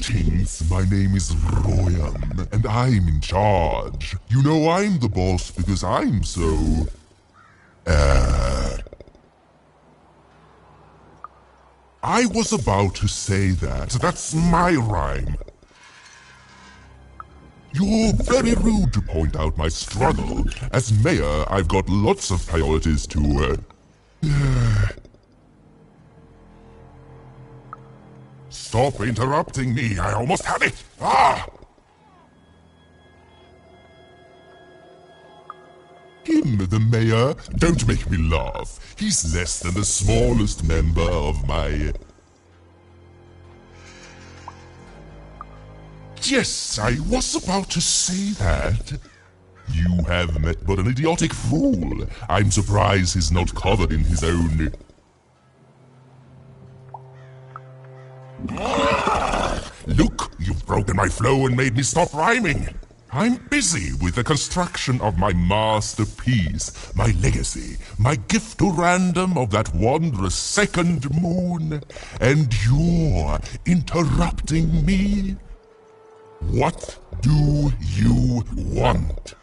Greetings, my name is Royan, and I'm in charge. You know I'm the boss because I'm so... I was about to say that. That's my rhyme. You're very rude to point out my struggle. As mayor, I've got lots of priorities to... Stop interrupting me. I almost had it. Ah! Him, the mayor? Don't make me laugh. He's less than the smallest member of my... Yes, I was about to say that. You have met but an idiotic fool. I'm surprised he's not covered in his own... Look, you've broken my flow and made me stop rhyming. I'm busy with the construction of my masterpiece, my legacy, my gift to random of that wondrous second moon, and you're interrupting me? What do you want?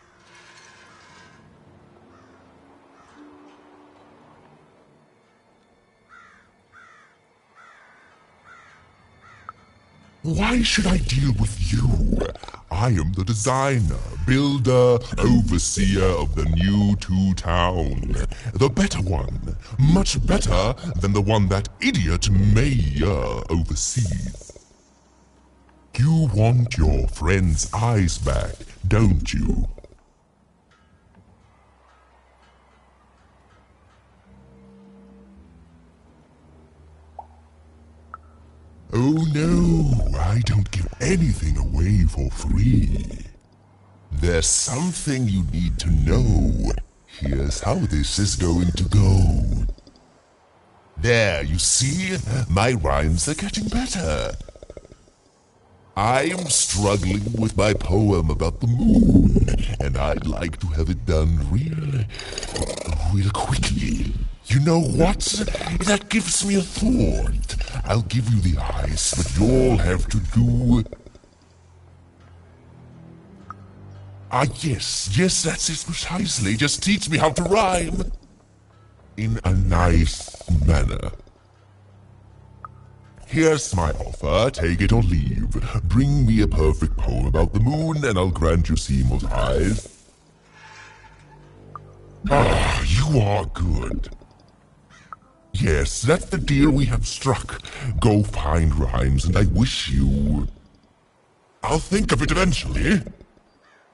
Why should I deal with you? I am the designer, builder, overseer of the new town. The better one. Much better than the one that idiot mayor oversees. You want your friend's eyes back, don't you? Oh no, I don't give anything away for free. There's something you need to know. Here's how this is going to go. There, you see? My rhymes are getting better. I'm struggling with my poem about the moon, and I'd like to have it done real quickly. You know what? That gives me a thought. I'll give you the eyes, but you'll have to do... yes, that's it precisely. Just teach me how to rhyme. In a nice manner. Here's my offer, take it or leave. Bring me a perfect poem about the moon, and I'll grant you seamless eyes. Ah, you are good. Yes, that's the deal we have struck. Go find rhymes, and I wish you... I'll think of it eventually.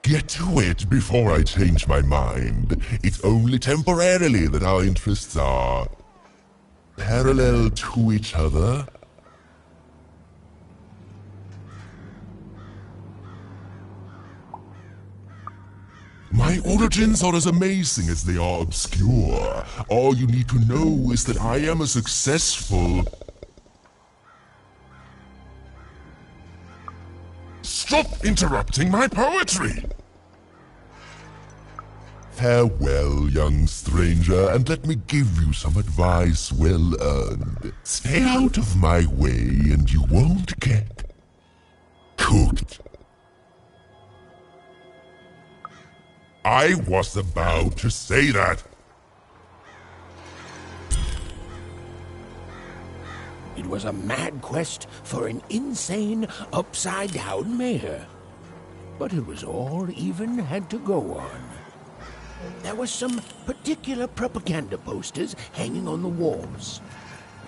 Get to it before I change my mind. It's only temporarily that our interests are... parallel to each other. My origins are as amazing as they are obscure. All you need to know is that I am a successful... Stop interrupting my poetry! Farewell, young stranger, and let me give you some advice well earned. Stay out of my way and you won't get... cooked. I was about to say that. It was a mad quest for an insane, upside-down mayor. But it was all even had to go on. There were some particular propaganda posters hanging on the walls.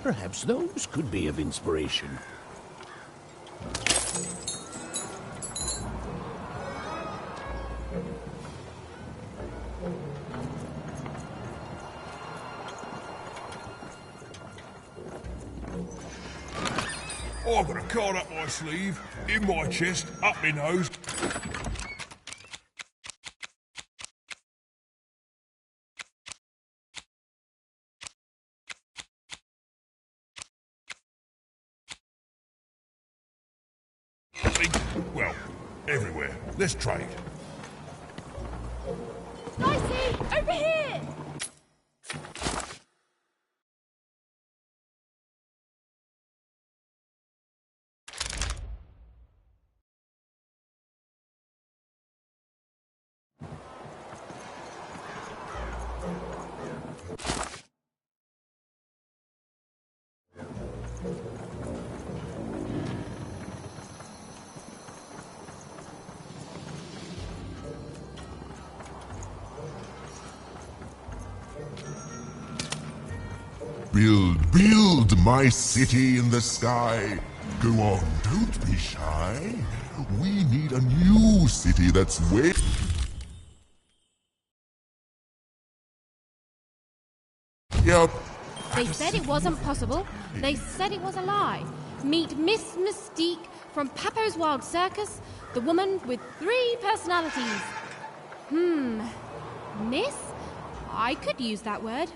Perhaps those could be of inspiration. I've got a card up my sleeve, in my chest, up my nose. Well, everywhere. Let's trade. Dicey, over here! Build my city in the sky. Go on, don't be shy. We need a new city that's way... Yep. They said it wasn't possible. They said it was a lie. Meet Miss Mystique from Papo's Wild Circus, the woman with 3 personalities. Miss? I could use that word.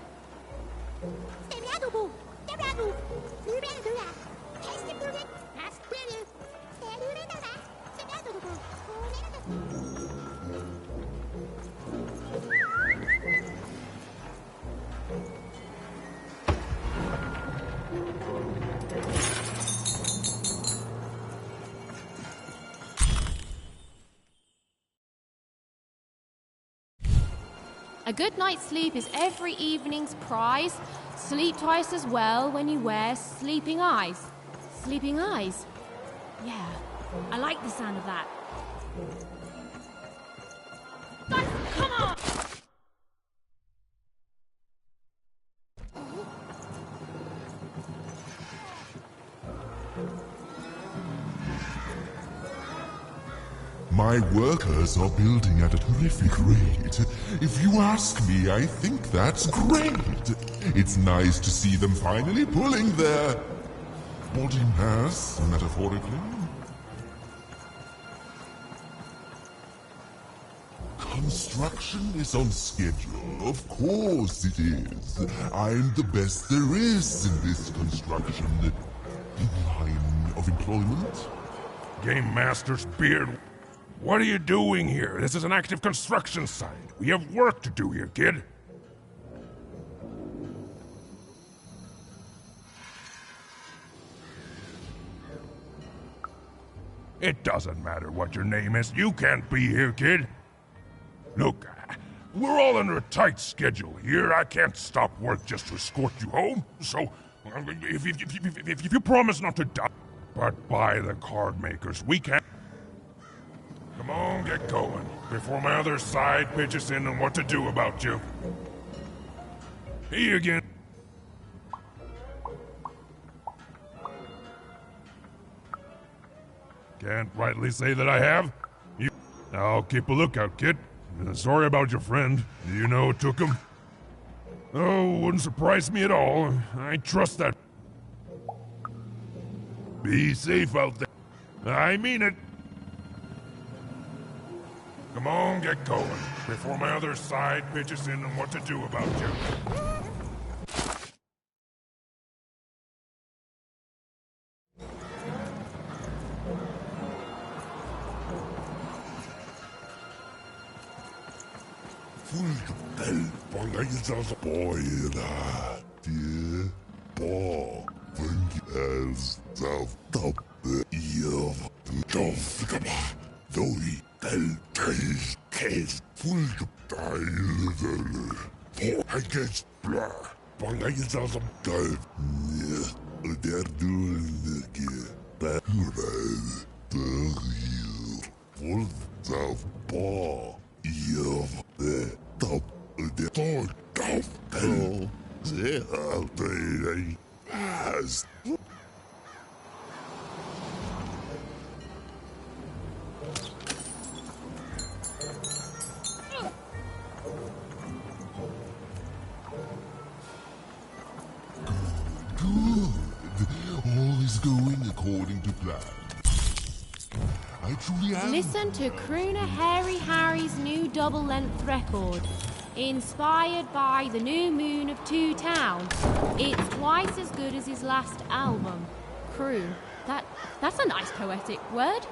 A good night's sleep is every evening's prize. Sleep twice as well when you wear sleeping eyes. Sleeping eyes? Yeah, I like the sound of that. Guys, come on! My workers are building at a terrific rate. If you ask me, I think that's great. It's nice to see them finally pulling their body mass, metaphorically. Construction is on schedule. Of course it is. I'm the best there is in this construction line of employment. Game Master's beard. What are you doing here? This is an active construction site. We have work to do here, kid. It doesn't matter what your name is. You can't be here, kid. Look, we're all under a tight schedule here. I can't stop work just to escort you home. So, if you promise not to die, but by the card makers, we can't. Come on, get going, before my other side pitches in on what to do about you. Hey again. Can't rightly say that I have. I'll keep a lookout, kid. Sorry about your friend. Do you know who took him? Oh, wouldn't surprise me at all. I trust that. Be safe out there. I mean it. Come on, get going, before my other side pitches in on what to do about you. Listen to Crooner Hairy Harry's new double-length record. Inspired by the new moon of Two Towns. It's twice as good as his last album. Croon. That's a nice poetic word.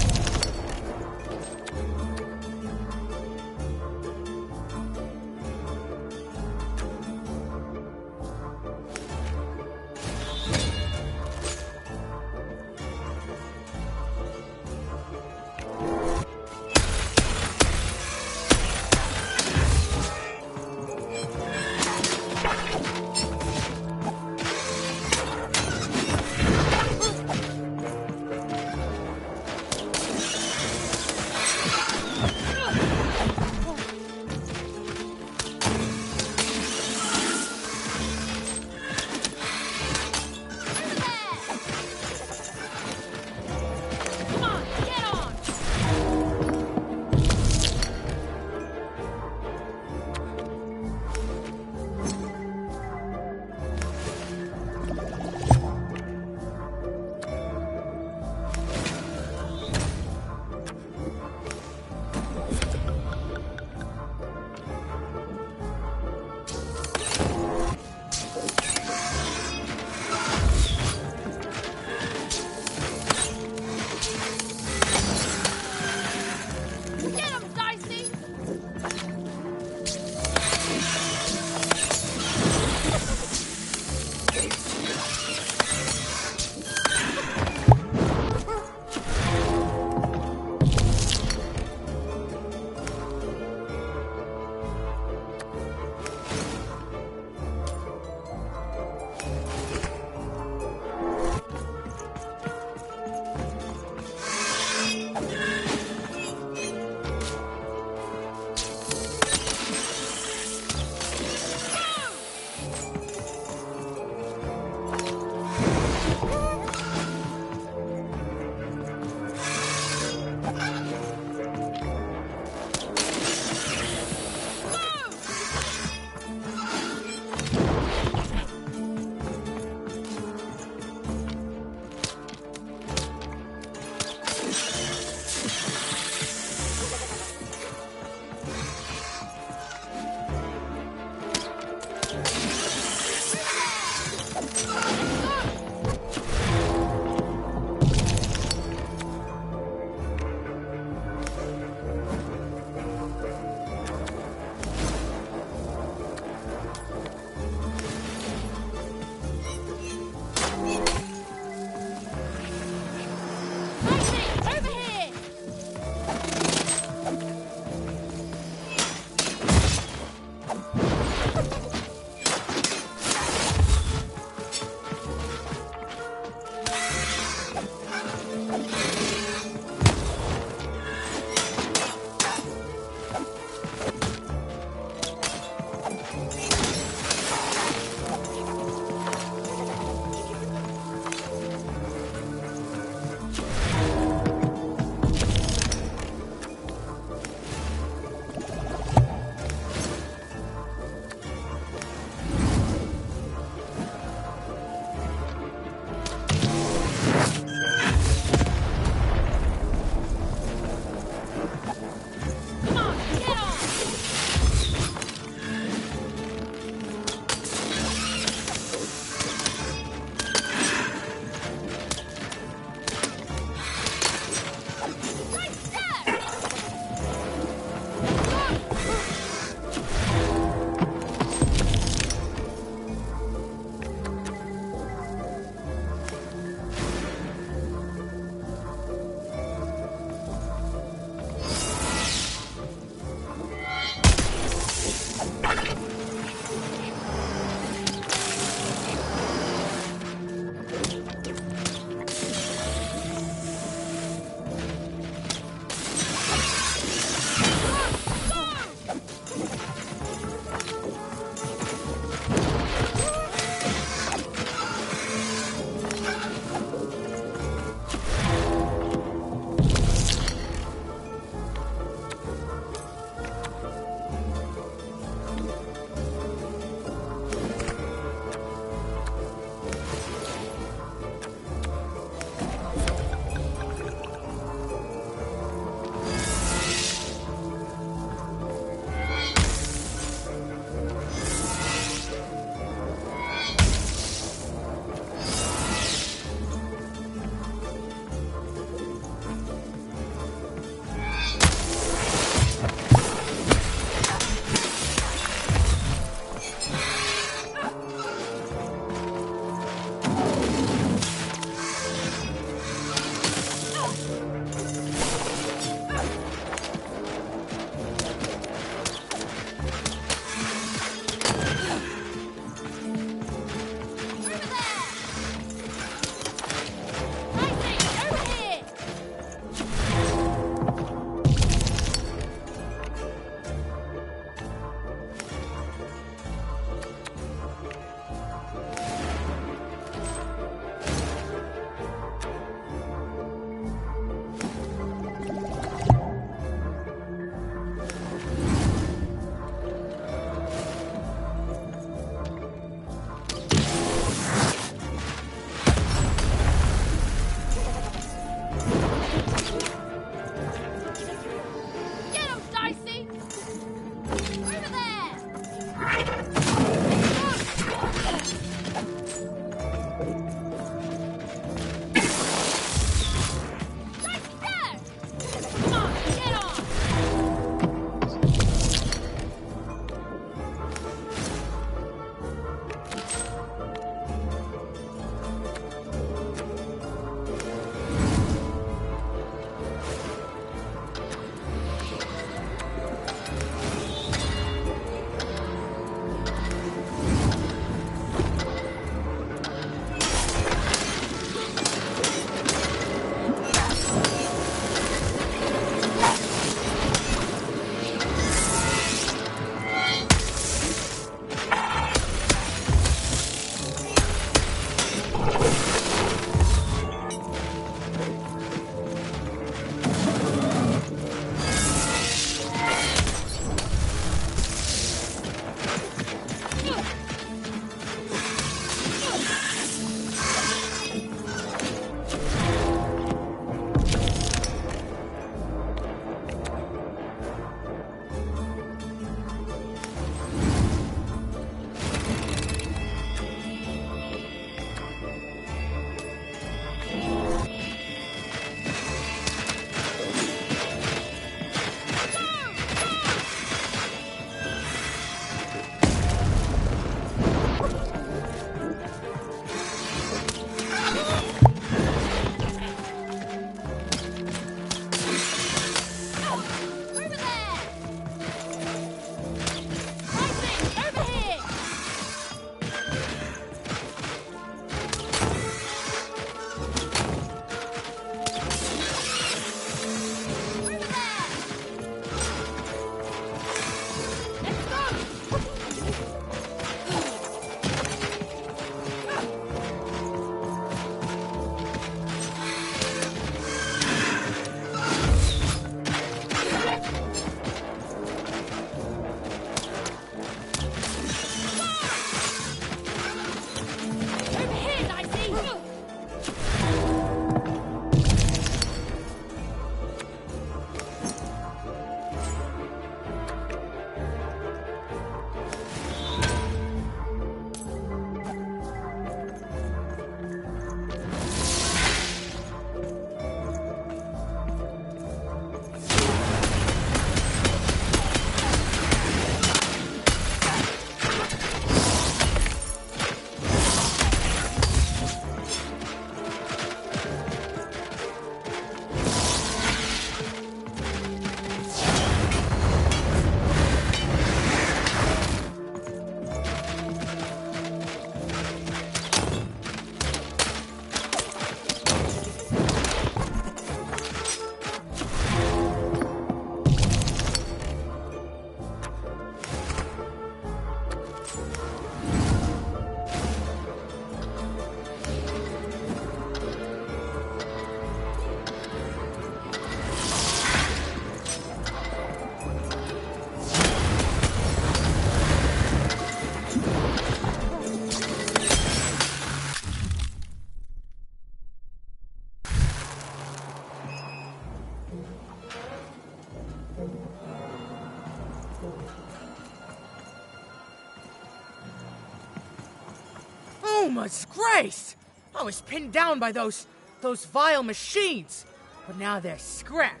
Oh, my disgrace! I was pinned down by those vile machines, but now they're scrap.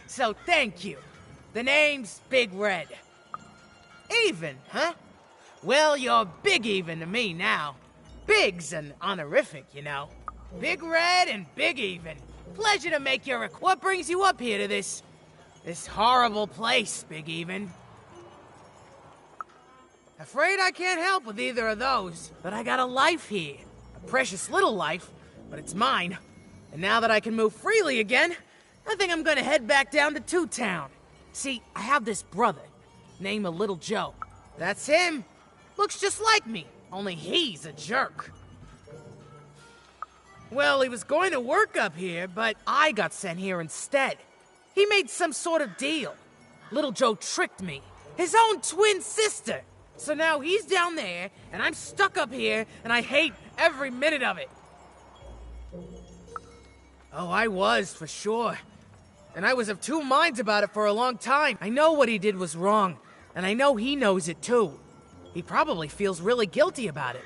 So thank you. The name's Big Red. Even, huh? Well, you're Big Even to me now. Big's an honorific, you know. Big Red and Big Even. Pleasure to make your request. What brings you up here to this horrible place, Big Even? Afraid I can't help with either of those, but I got a life here. A precious little life, but it's mine. And now that I can move freely again, I think I'm gonna head back down to Two Town. See, I have this brother, named Little Joe. That's him. Looks just like me, only he's a jerk. Well, he was going to work up here, but I got sent here instead. He made some sort of deal. Little Joe tricked me, his own twin sister. So now he's down there, and I'm stuck up here, and I hate every minute of it. Oh, I was, for sure. And I was of two minds about it for a long time. I know what he did was wrong, And I know he knows it too. He probably feels really guilty about it.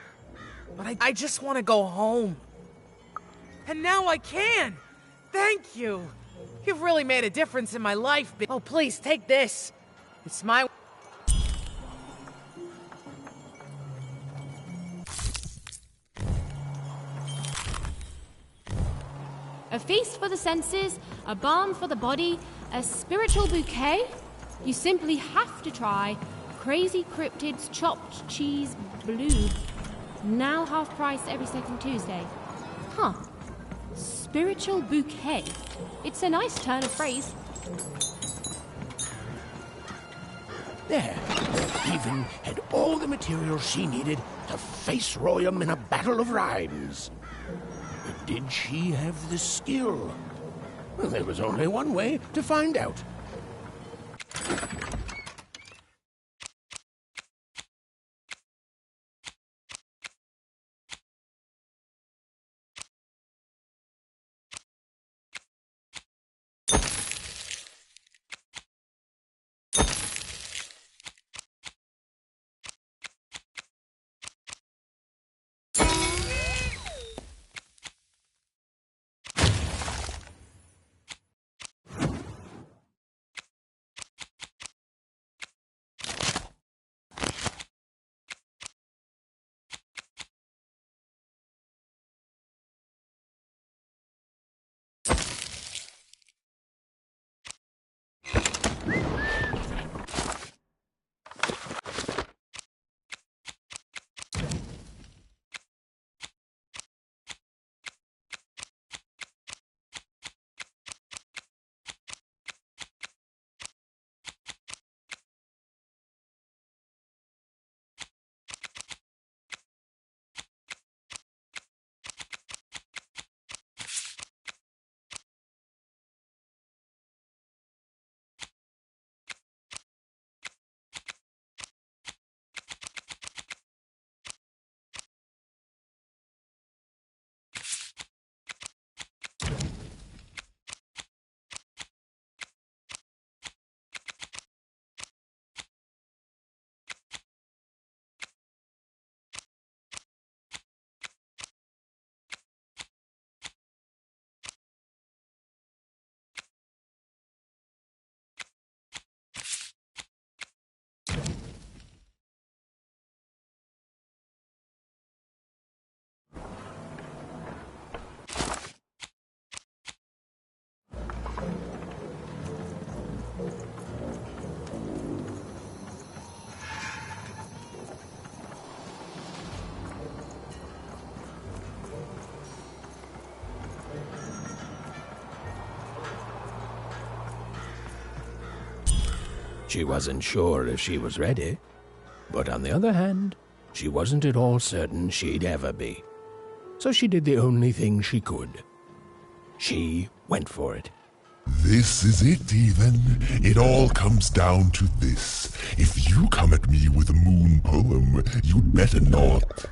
But I just want to go home. And now I can! Thank you! You've really made a difference in my life. Oh, please, take this. It's my... A feast for the senses, a balm for the body, a spiritual bouquet? You simply have to try Crazy Cryptid's Chopped Cheese Blue. Now half price every second Tuesday. Huh. Spiritual bouquet. It's a nice turn of phrase. There. Even had all the materials she needed to face Royum in a battle of rhymes. But did she have the skill? Well, there was only one way to find out. She wasn't sure if she was ready, but on the other hand, she wasn't at all certain she'd ever be. So she did the only thing she could. She went for it. This is it, even. It all comes down to this. If you come at me with a moon poem, you'd better not.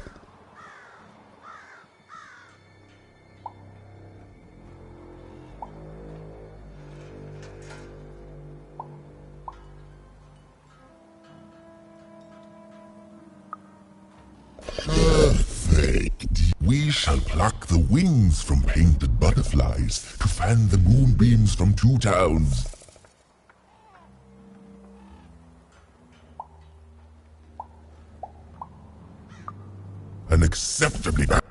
Perfect. We shall pluck the wings from painted butterflies to fan the moonbeams from two towns. An acceptably bad.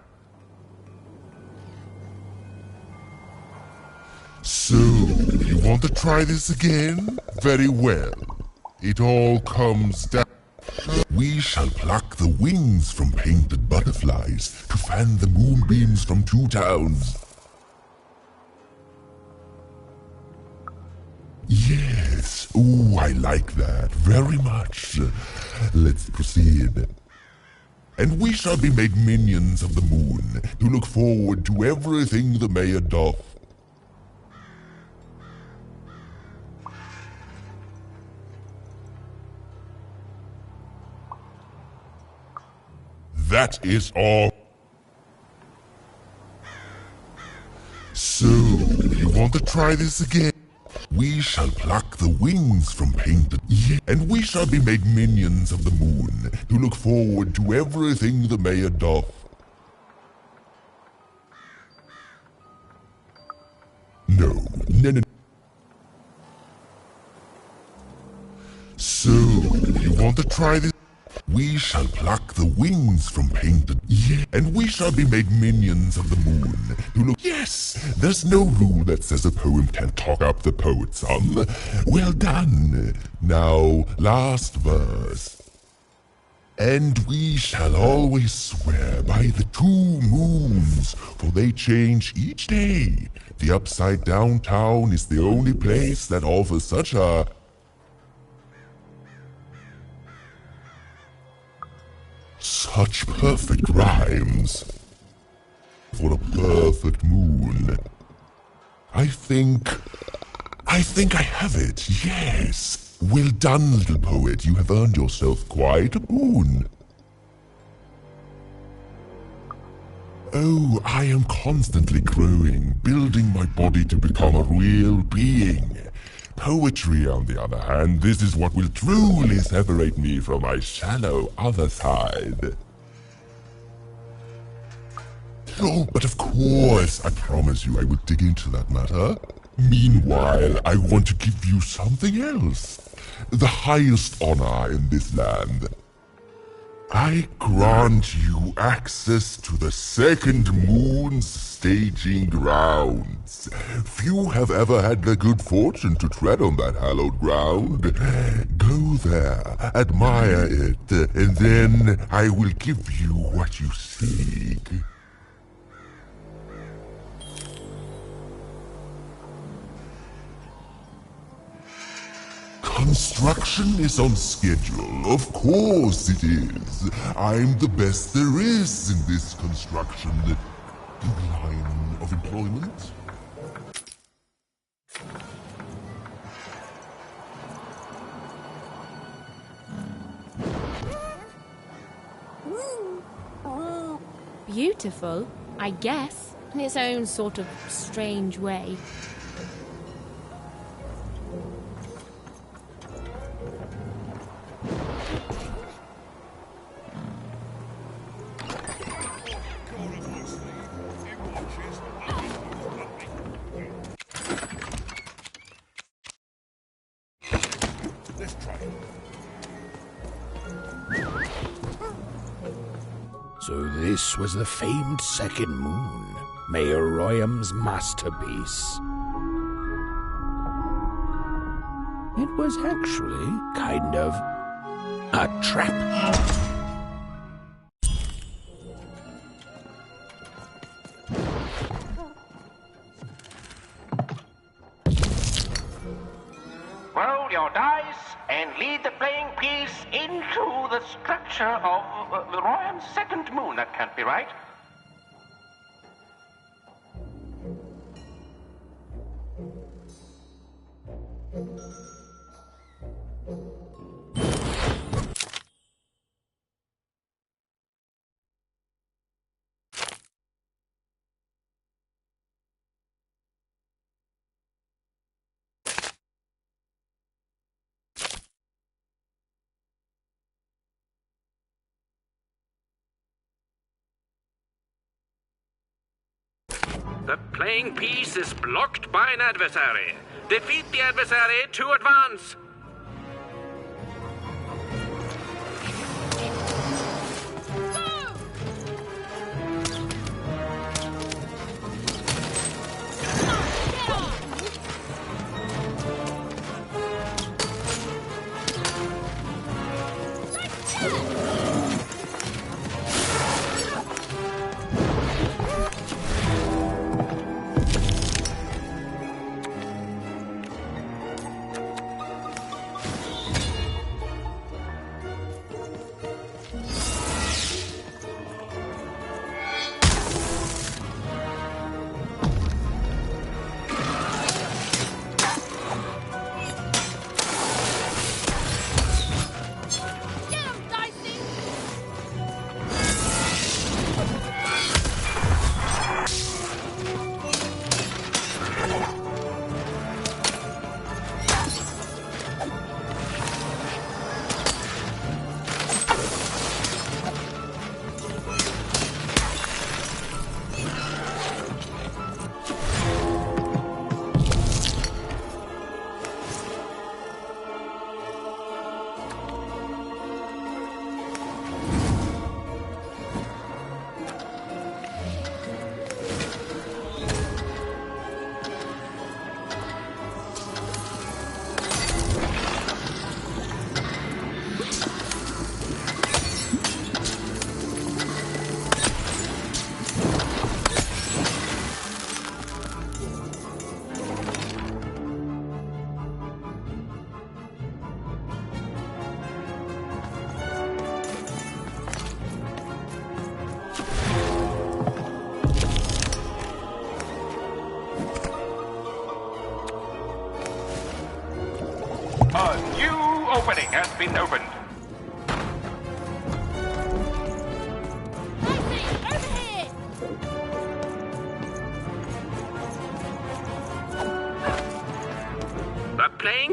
So, you want to try this again? Very well. It all comes down. We shall pluck the wings from painted butterflies to fan the moonbeams from two towns. Yes, ooh, I like that very much. Let's proceed. And we shall be made minions of the moon to look forward to everything the mayor doth. That is all. So, you want to try this again? we shall pluck the wings from painted, and we shall be made minions of the moon, to look forward to everything the mayor doth. No. So, you want to try this? We shall pluck the wings from painted, and we shall be made minions of the moon, to look— Yes, there's no rule that says a poem can't talk up the poet some. Well done. Now, last verse. And we shall always swear by the 2 moons, for they change each day. The upside down town is the only place that offers such a— Such perfect rhymes. For a perfect moon. I think I have it, yes. Well done, little poet. You have earned yourself quite a boon. Oh, I am constantly growing, building my body to become a real being. Poetry, on the other hand, this is what will truly separate me from my shallow other side. Oh, but of course, I promise you I will dig into that matter. Meanwhile, I want to give you something else. The highest honor in this land. I grant you access to the second moon's staging grounds. Few have ever had the good fortune to tread on that hallowed ground. Go there, admire it, and then I will give you what you seek. Construction is on schedule. Of course it is. I'm the best there is in this construction line of employment. Beautiful, I guess, in its own sort of strange way. So this was the famed second moon, Mayor Royham's masterpiece. It was actually kind of a trap. Roll your dice and lead the playing piece into the structure of the Royham's second moon. That can't be right. The playing piece is blocked by an adversary. Defeat the adversary to advance.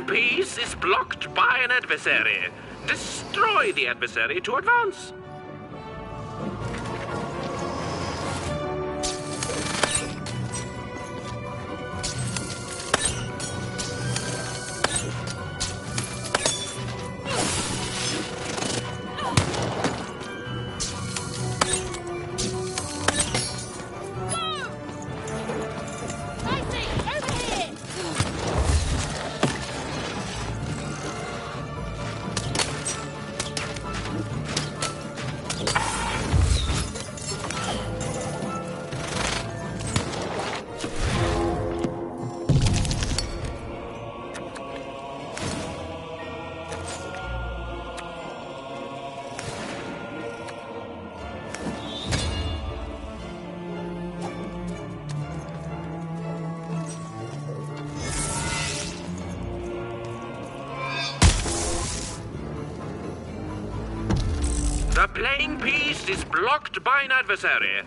playing piece is blocked by an adversary. Destroy the adversary to advance. The playing piece is blocked by an adversary.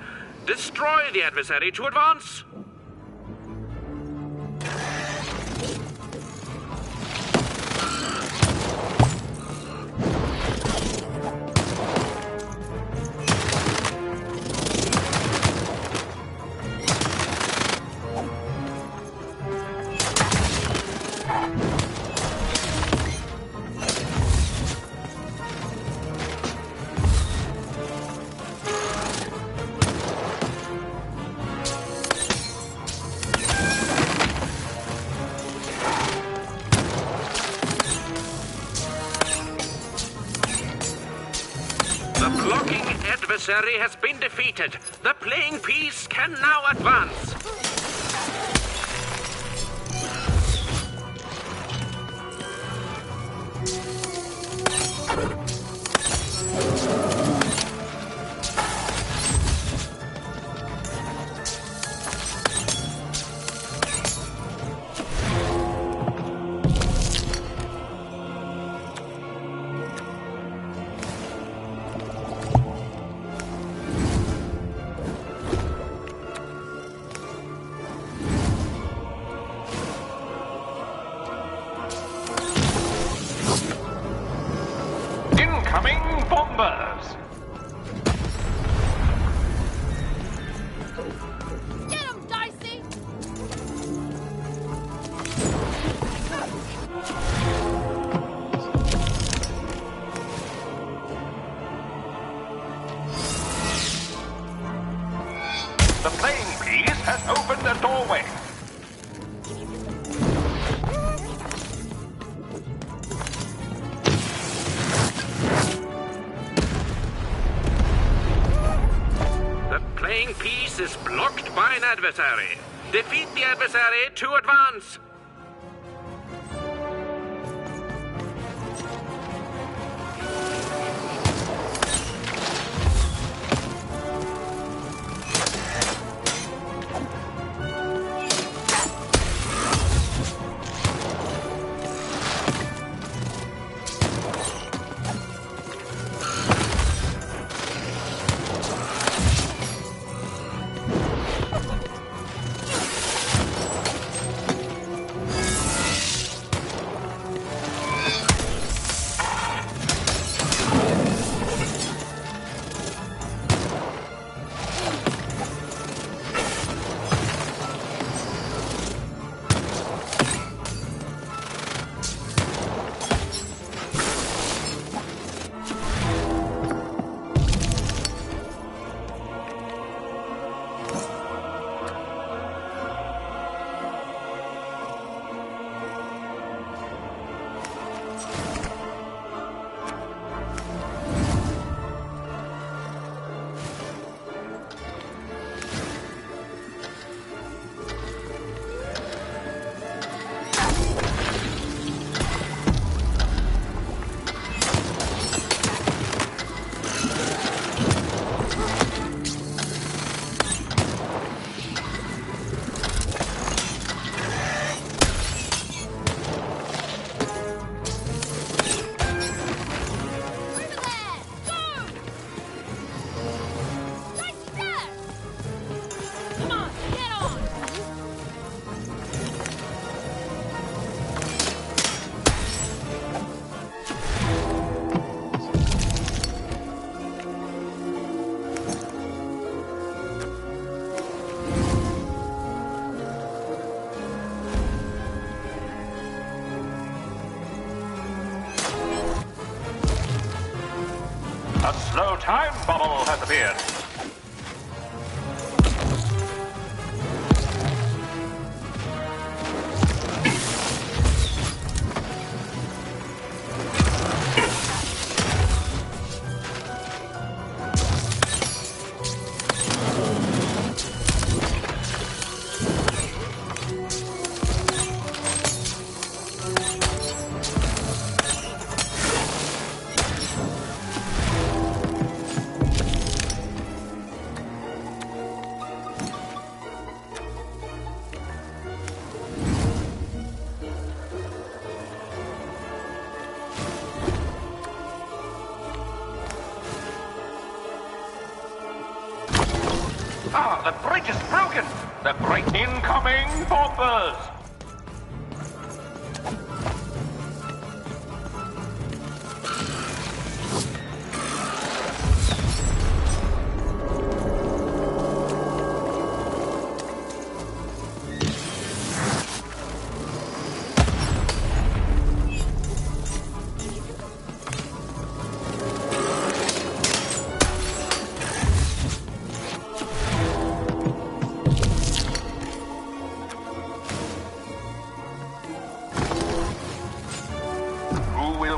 Destroy the adversary to advance. The blocking adversary has been defeated. The playing piece can now advance. Incoming bombers! Get him, Dicey! The playing piece has opened a doorway. The playing piece is blocked by an adversary. Defeat the adversary to advance. A slow time bubble has appeared. Ah, the bridge is broken! The bridge incoming bombers!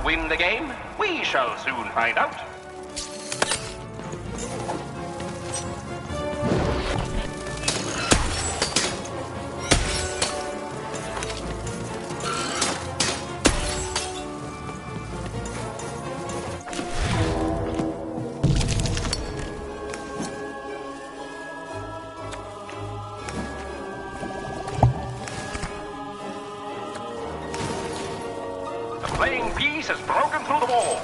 Win the game? We shall soon find out. The playing piece has broken through the wall.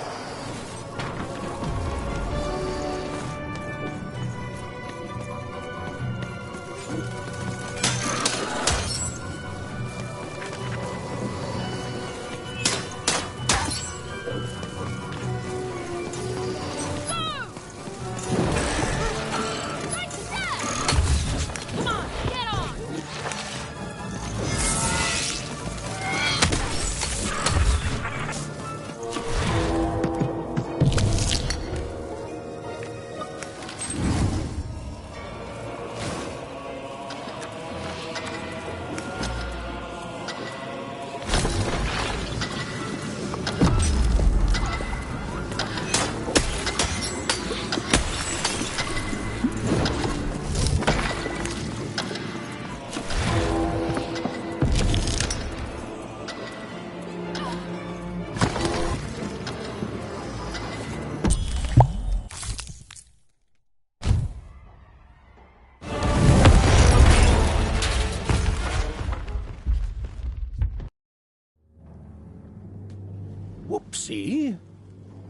Whoopsie.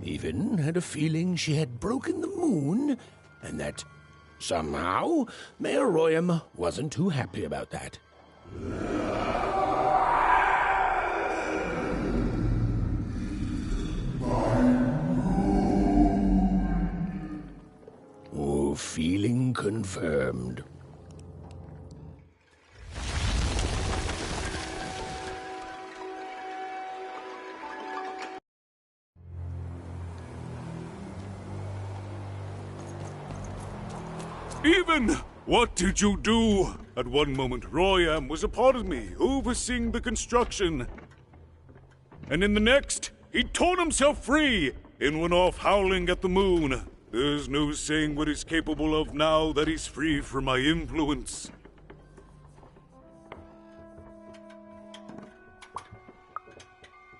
Even had a feeling she had broken the moon, and that somehow Mayor Royam wasn't too happy about that. Oh, feeling confirmed. Even! What did you do? At one moment, Royam was a part of me, overseeing the construction. And in the next, he torn himself free and went off howling at the moon. There's no saying what he's capable of now that he's free from my influence.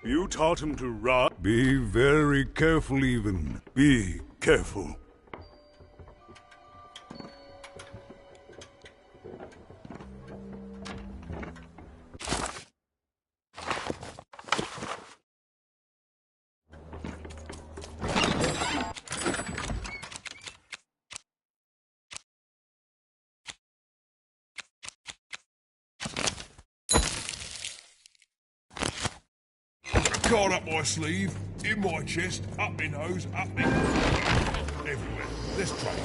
You taught him to ride. Be very careful, even. Be careful. Card up my sleeve, in my chest, up my nose, up my... everywhere. Let's try it.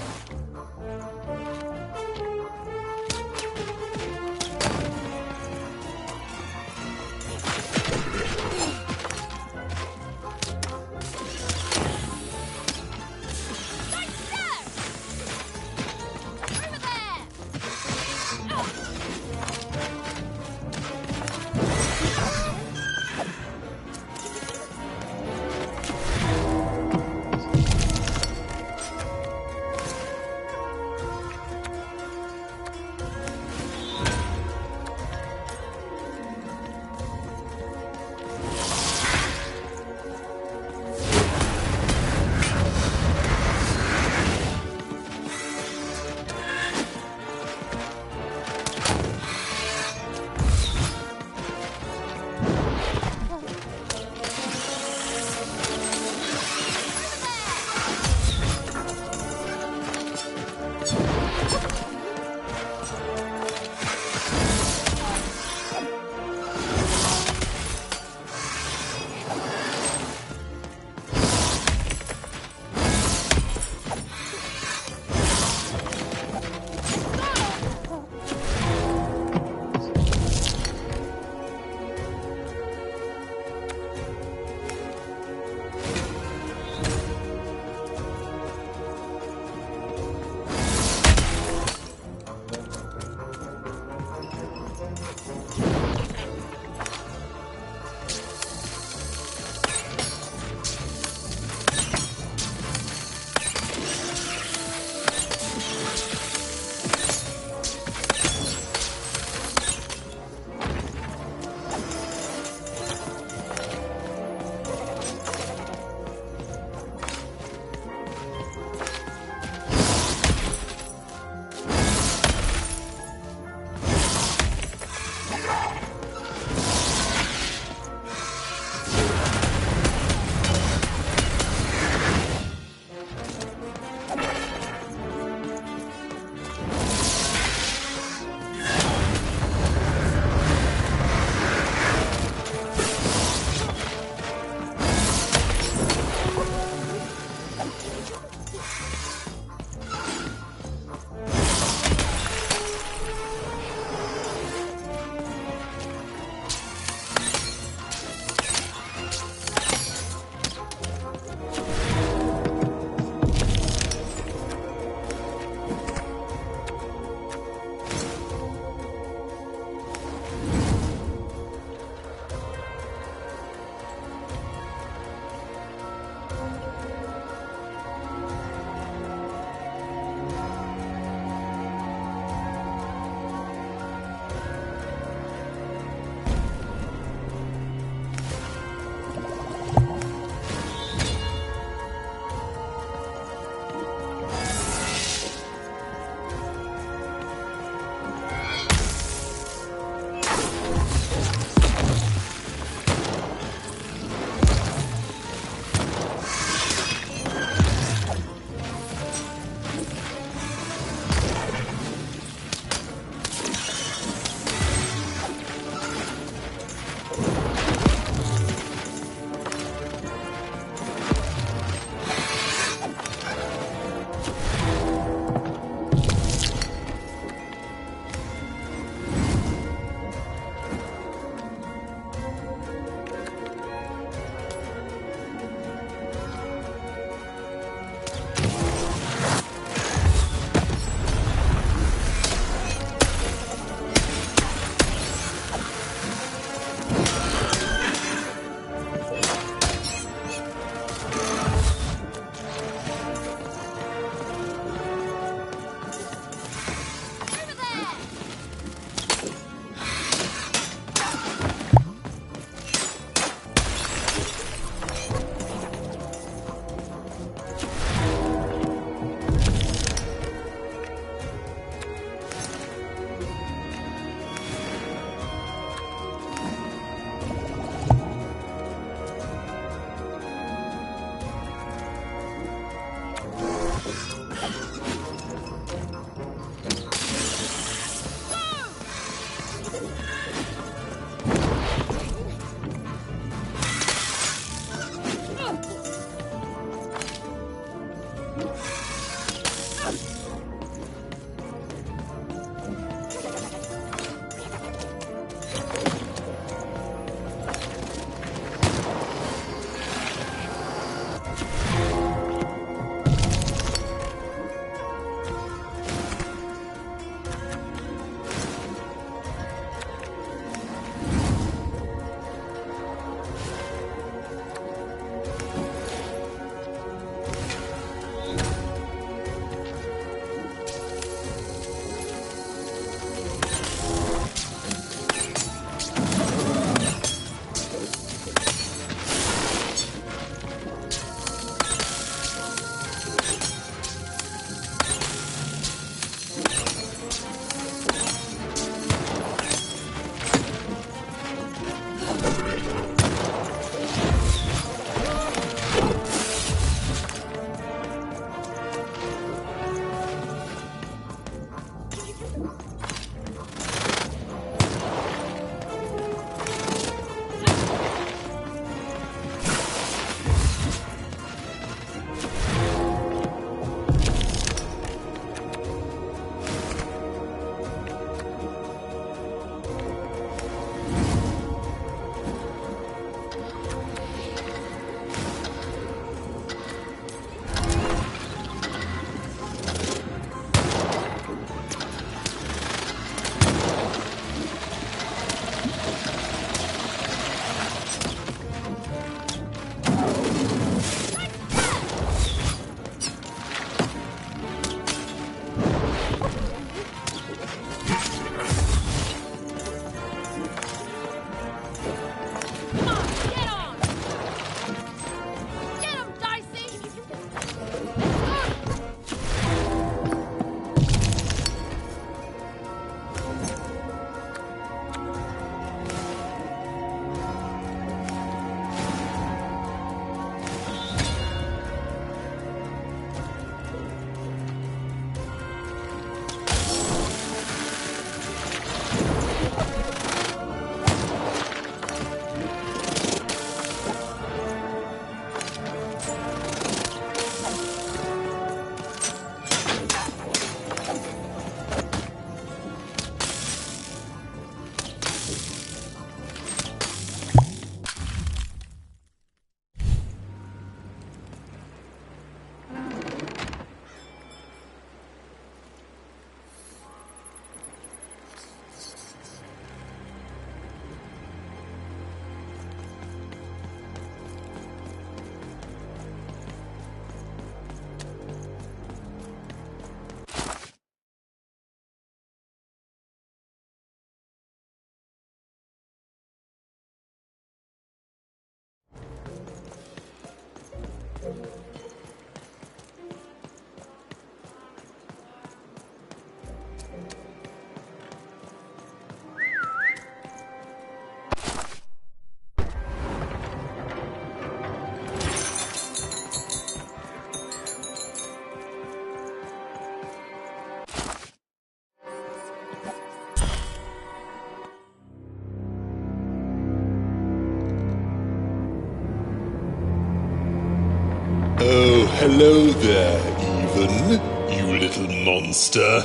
Hello there, Even, you little monster.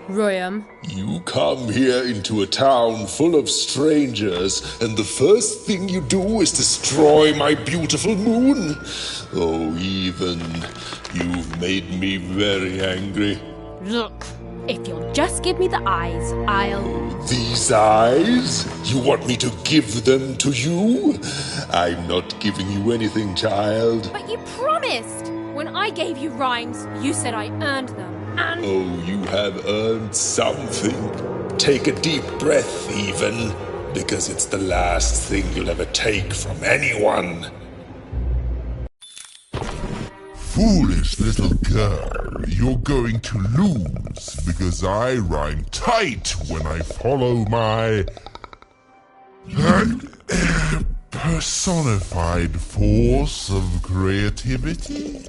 Royam. You come here into a town full of strangers, and the first thing you do is destroy my beautiful moon. Oh, Even, you've made me very angry. Look, if you'll just give me the eyes, I'll... These eyes? You want me to give them to you? I'm not giving you anything, child. But you promised! When I gave you rhymes, you said I earned them, and... Oh, you have earned something. Take a deep breath, Even, because it's the last thing you'll ever take from anyone. Foolish little girl, you're going to lose because I rhyme tight when I follow my personified force of creativity.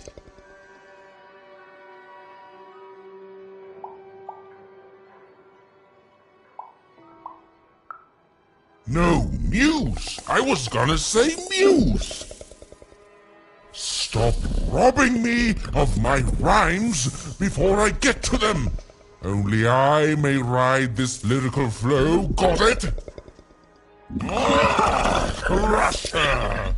No, Muse! I was gonna say Muse! Stop robbing me of my rhymes before I get to them! Only I may ride this lyrical flow, got it? Crusher!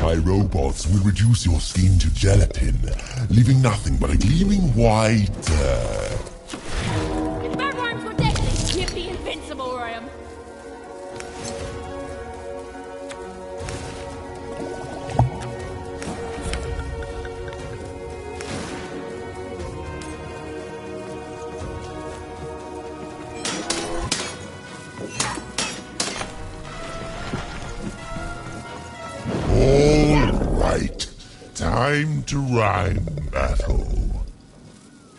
My robots will reduce your skin to gelatin, leaving nothing but a gleaming white, If my rhymes were deadly, you'd be invincible, Royam. Time to rhyme battle.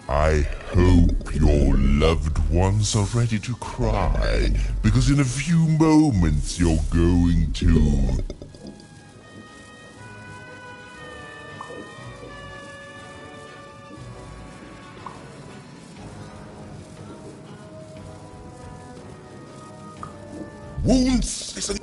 I hope your loved ones are ready to cry, because in a few moments you're going to... wounds. Listen.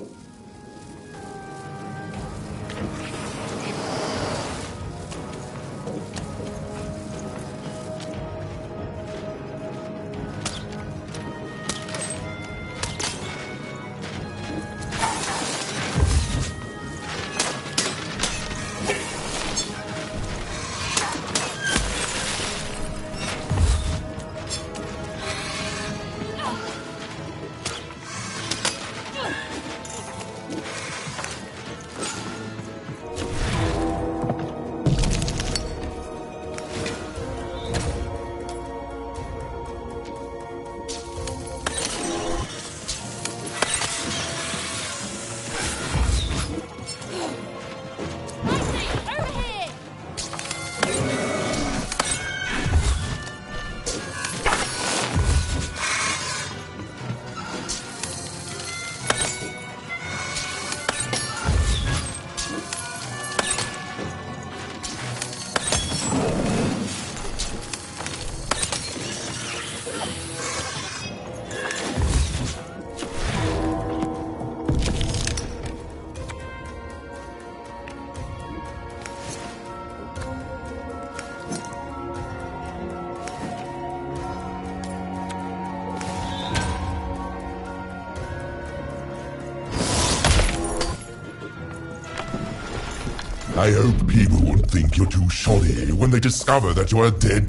I hope people won't think you're too shoddy when they discover that you're dead.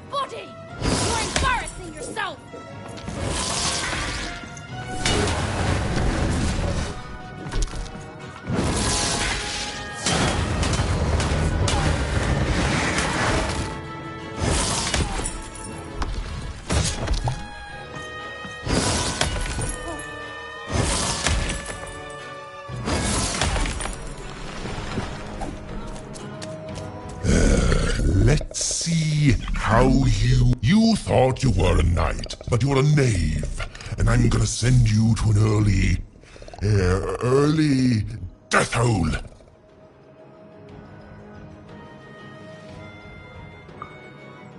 Body! You're embarrassing yourself! Let's see how you thought you were a knight, but you're a knave, and I'm gonna send you to an early death hole.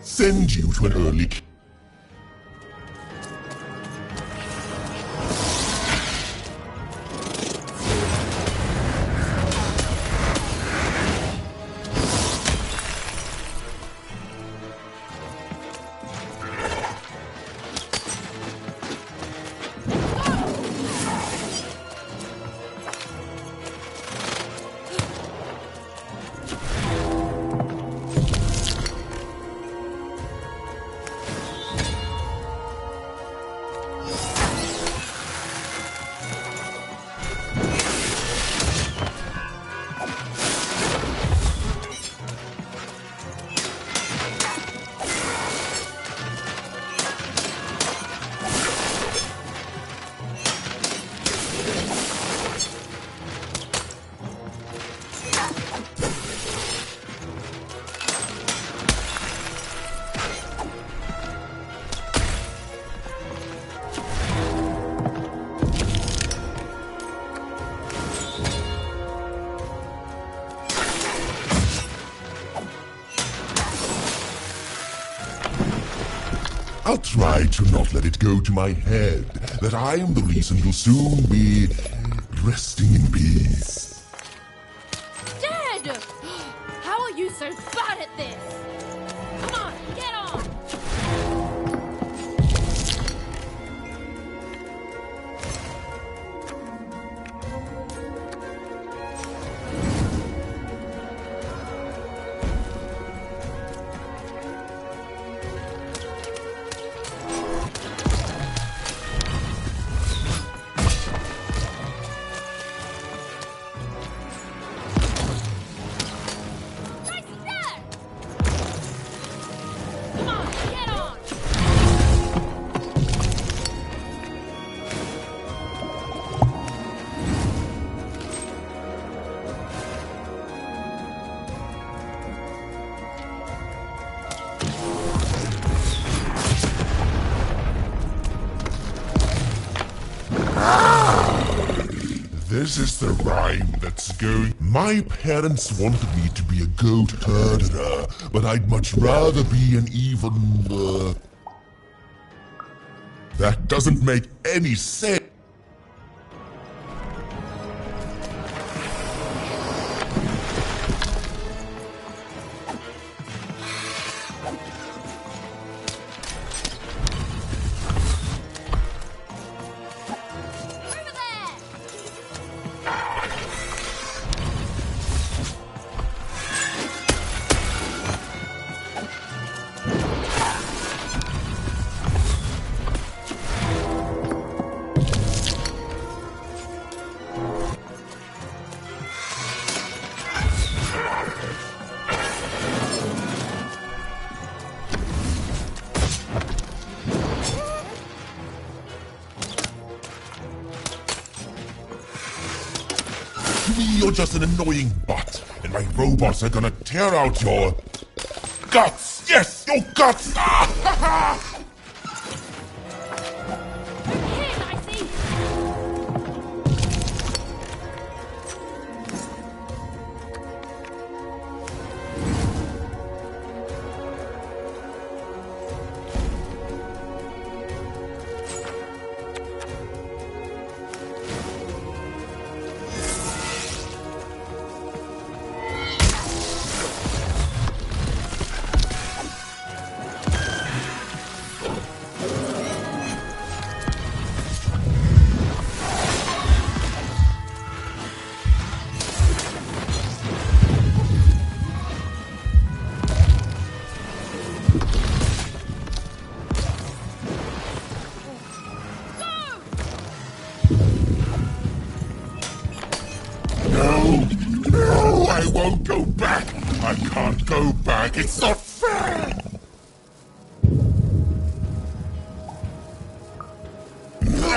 Send you to an early... I'll try to not let it go to my head that I'm the reason you'll soon be resting in peace. Dead! How are you so bad at this? Come on, get on! This is the rhyme that's going. My parents wanted me to be a goat herder, but I'd much rather be an even, That doesn't make any sense. Over there! To me, you're just an annoying bot, and my robots are gonna tear out your guts. Yes, your guts. Ah, ha, ha. Over here, Dicey! No, I won't go back. I can't go back. It's not fair. No.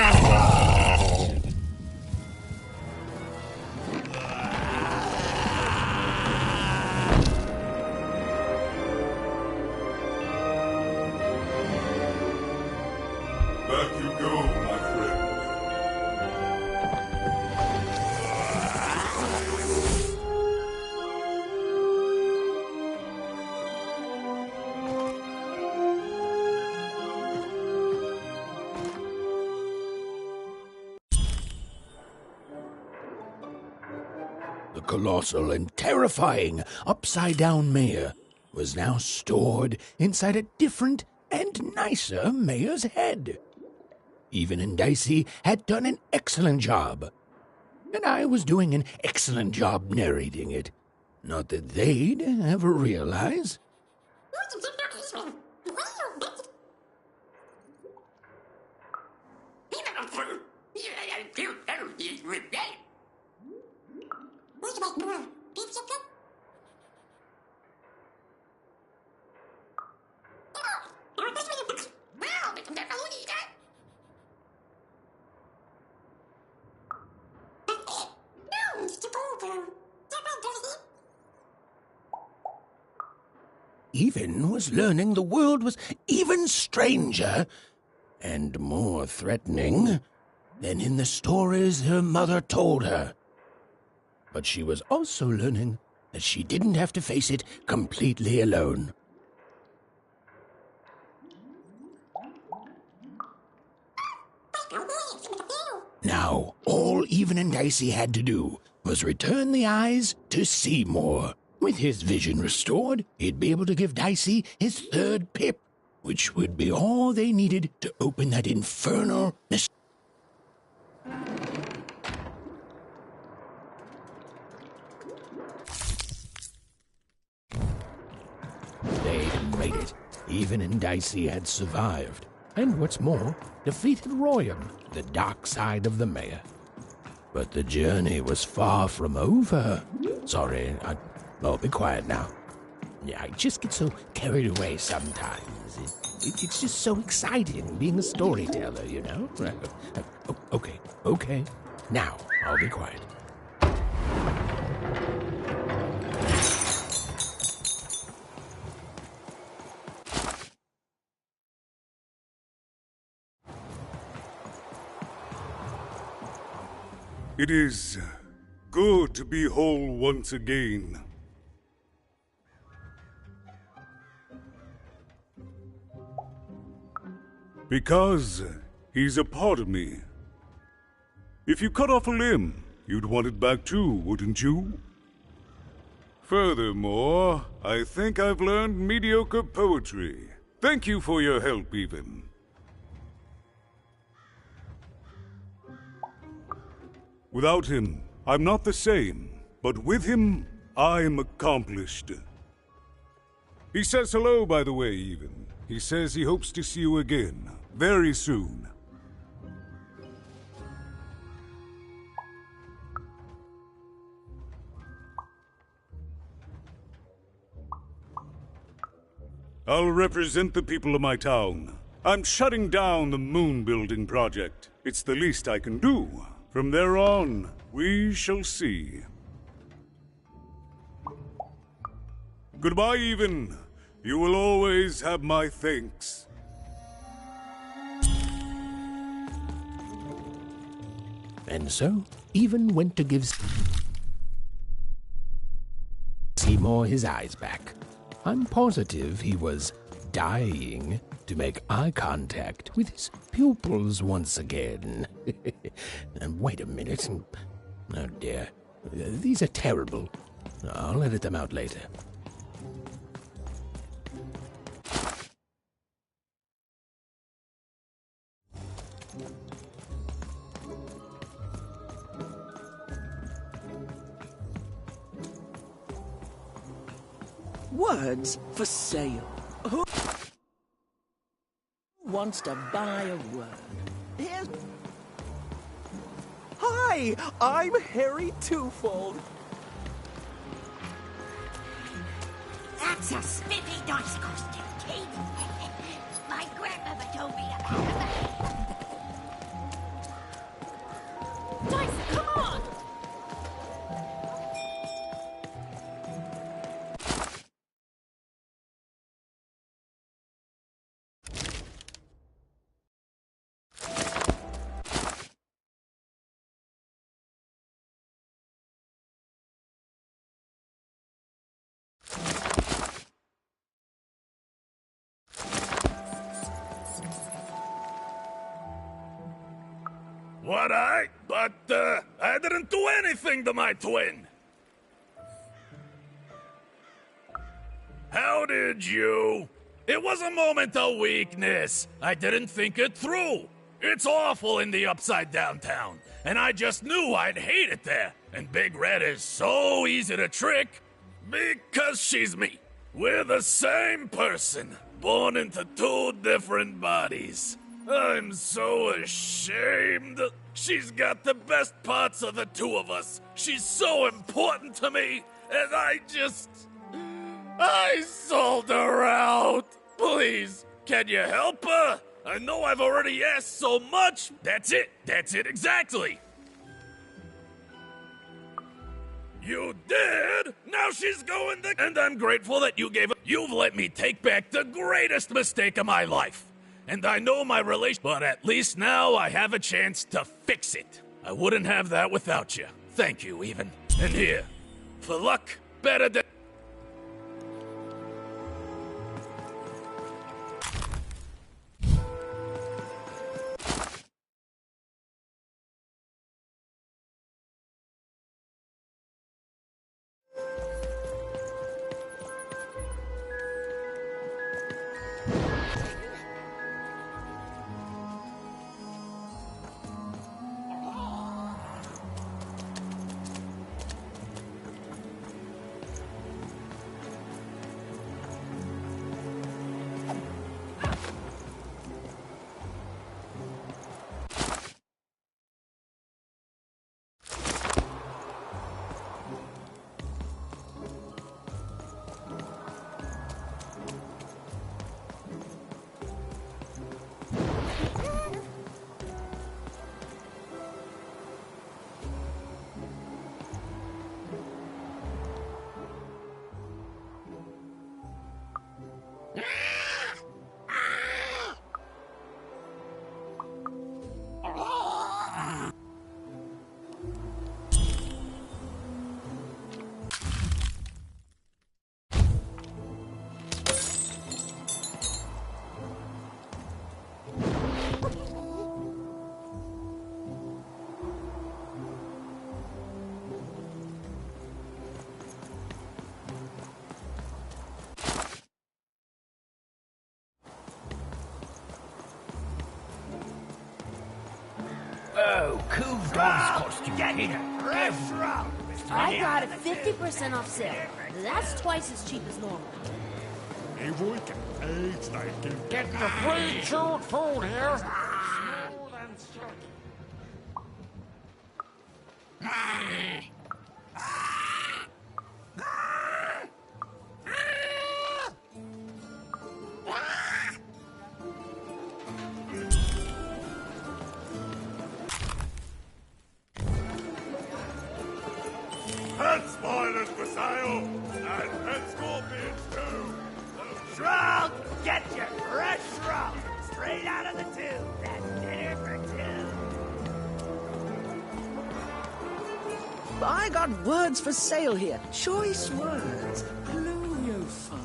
Back you go, my friend. The colossal and terrifying upside-down mayor was now stored inside a different and nicer mayor's head. Even and Dicey had done an excellent job, and I was doing an excellent job narrating it. Not that they'd ever realize. Even was learning the world was even stranger and more threatening than in the stories her mother told her. But she was also learning that she didn't have to face it completely alone. Now, all Even and Dicey had to do was return the eyes to Seymour. With his vision restored, he'd be able to give Dicey his third pip, which would be all they needed to open that infernal mystery. They had made it. Even and Dicey had survived. And what's more, defeated Royam, the dark side of the mayor. But the journey was far from over. Sorry, I'll be quiet now. Yeah, I just get so carried away sometimes. It's just so exciting being a storyteller, you know? Okay. Now, I'll be quiet. It is good to be whole once again. Because He's a part of me. If you cut off a limb, you'd want it back too, wouldn't you? Furthermore, I think I've learned mediocre poetry. Thank you for your help, even. Without him, I'm not the same. But with him, I'm accomplished. He says hello, by the way, even. He says he hopes to see you again, very soon. I'll represent the people of my town. I'm shutting down the moon building project. It's the least I can do. From there on, we shall see. Goodbye, even. You will always have my thanks. And so, Even went to give Seymour his eyes back. I'm positive he was dying to make eye contact with his pupils once again. And wait a minute. Oh dear. These are terrible. I'll edit them out later. Words for sale. Who wants to buy a word? Here's... Hi, I'm Harry Twofold. That's a spiffy nice costume, Kate. My grandmother told me about it. Dice, come on! What But I didn't do anything to my twin. How did you? It was a moment of weakness. I didn't think it through. It's awful in the upside down town, and I just knew I'd hate it there. And Big Red is so easy to trick because she's me. We're the same person, born into two different bodies. I'm so ashamed. She's got the best parts of the two of us. She's so important to me, and I sold her out. Please, can you help her? I know I've already asked so much. That's it exactly. You did? Now she's going to... And I'm grateful that you've let me take back the greatest mistake of my life. And I know my relation, but at least now I have a chance to fix it. I wouldn't have that without you. Thank you, even. And here, for luck, better than... does costume. Get your fresh rum. I got a 50% off sale. That's twice as cheap as normal. If we can age like you. Get the free chewed food here. Smooth and silky. Pet spoilers for sale, and pet scorpions too. Shrug, get your fresh rum. Straight out of the tube. That's dinner for two. I got words for sale here. Choice words. Pluviophile.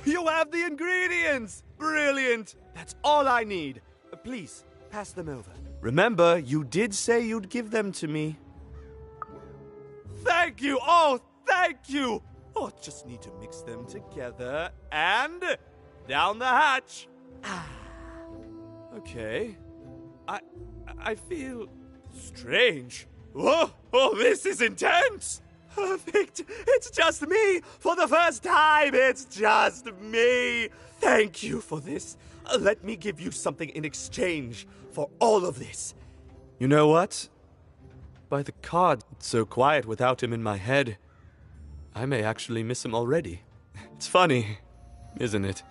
You have the ingredients! Brilliant! That's all I need. Please, pass them over. Remember, you did say you'd give them to me. Thank you! Oh, thank you! Oh, just need to mix them together and down the hatch. Ah. Okay. I feel strange. Whoa! Oh, this is intense! Perfect! It's just me! For the first time, it's just me! Thank you for this. Let me give you something in exchange for all of this. You know what? By the card, it's so quiet without him in my head. I may actually miss him already. It's funny, isn't it?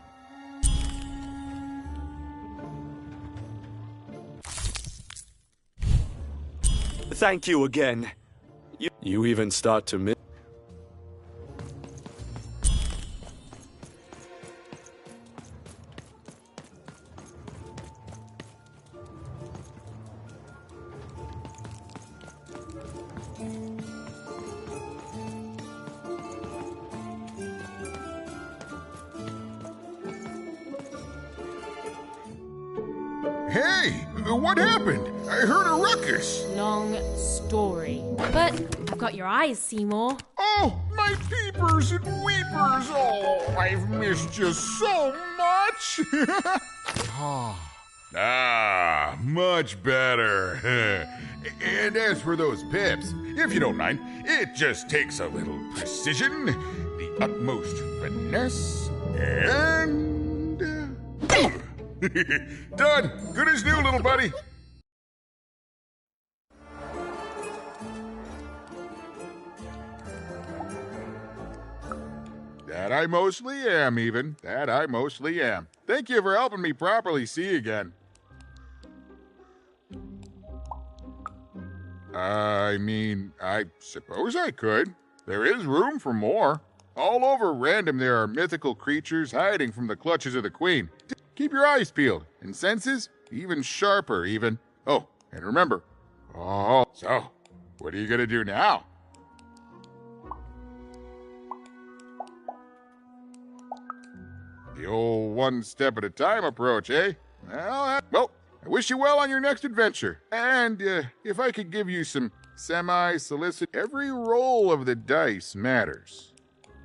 Thank you again. You even start to miss. Hey, what happened? I heard a ruckus. Long story. But I've got your eyes, Seymour. Oh, my peepers and weepers. Oh, I've missed you so much. Much better. And as for those pips, if you don't mind, it just takes a little precision, the utmost finesse, and... Done. Good as new, little buddy. That I mostly am, even. That I mostly am. Thank you for helping me properly see again. I mean, I suppose I could. There is room for more. All over Random there are mythical creatures hiding from the clutches of the Queen. Keep your eyes peeled, and senses even sharper, even. Oh, and remember. Oh, so, what are you gonna do now? The old one step at a time approach, eh? Well, I wish you well on your next adventure. And if I could give you some semi-solicit, every roll of the dice matters.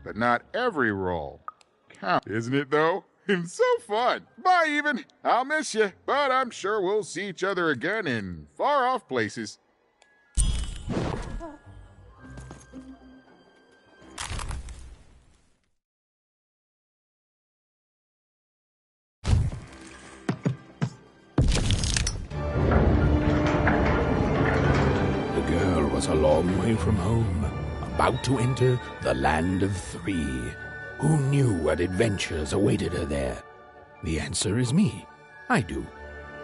But not every roll counts, isn't it though? It's so fun. Bye, even. I'll miss you, but I'm sure we'll see each other again in far-off places. The girl was a long way from home, about to enter the land of three. Who knew what adventures awaited her there? The answer is me. I do.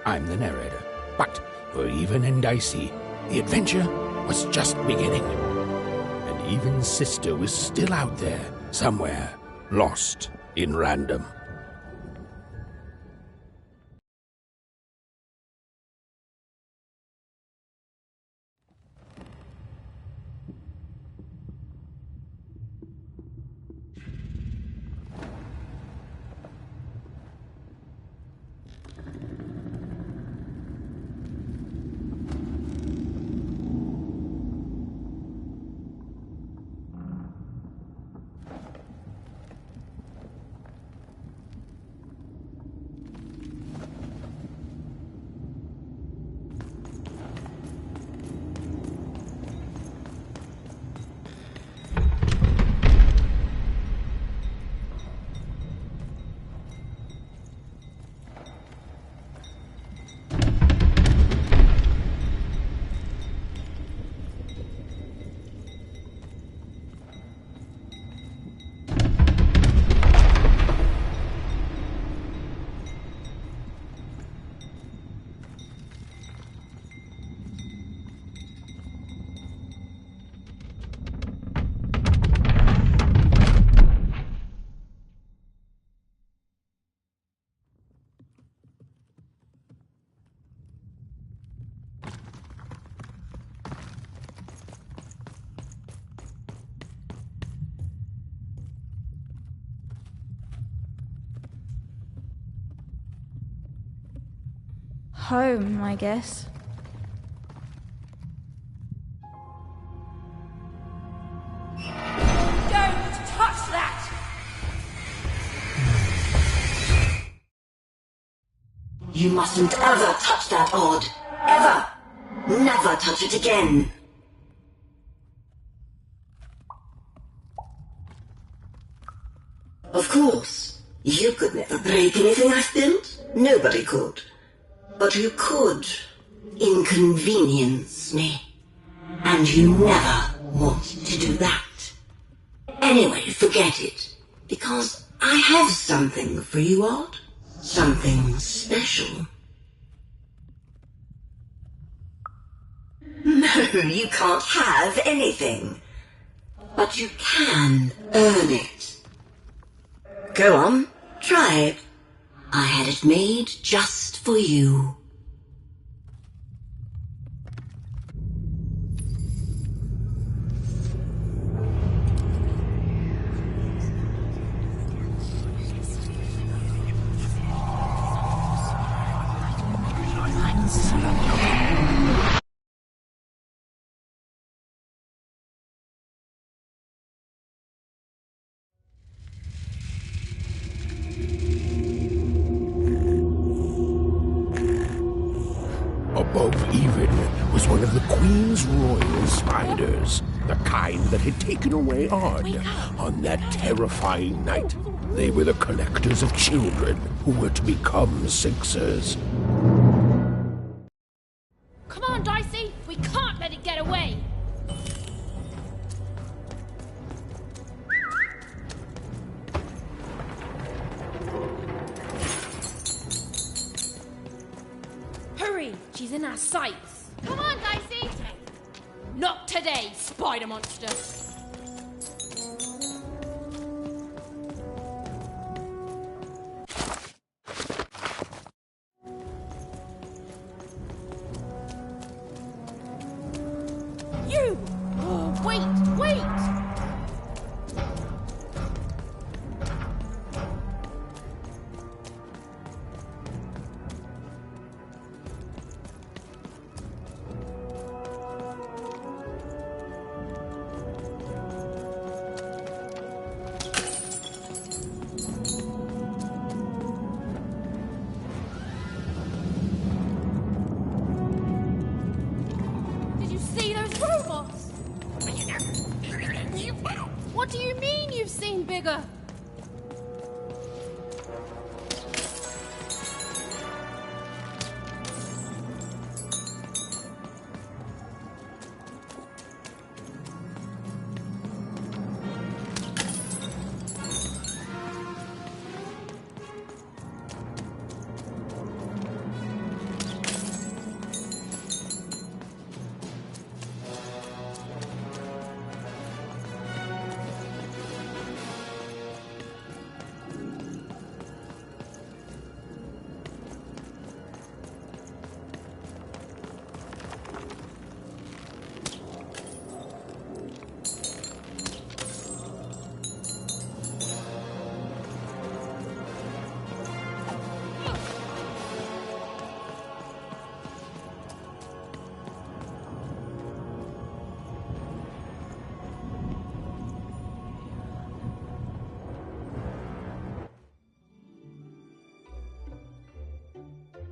I'm the narrator. But for Even and Dicey, the adventure was just beginning. And Even's sister was still out there, somewhere, lost in Random. Home, I guess. Don't touch that! You mustn't ever touch that odd. Ever. Never touch it again. Of course, you could never break anything I've built. Nobody could. But you could inconvenience me. And you never want to do that. Anyway, forget it. Because I have something for you, Odd. Something special. No, you can't have anything. But you can earn it. Go on, try it. I had it made just for you. Above even was one of the Queen's royal spiders, the kind that had taken away Odd on that terrifying night. They were the collectors of children who were to become Sixers. Come on, Dicey! We can't let it get away! Hurry! She's in our sights! Come on, Dicey! Not today, spider monster! You! Oh, wait! Wait! Did you see those robots? What do you mean you've seen bigger?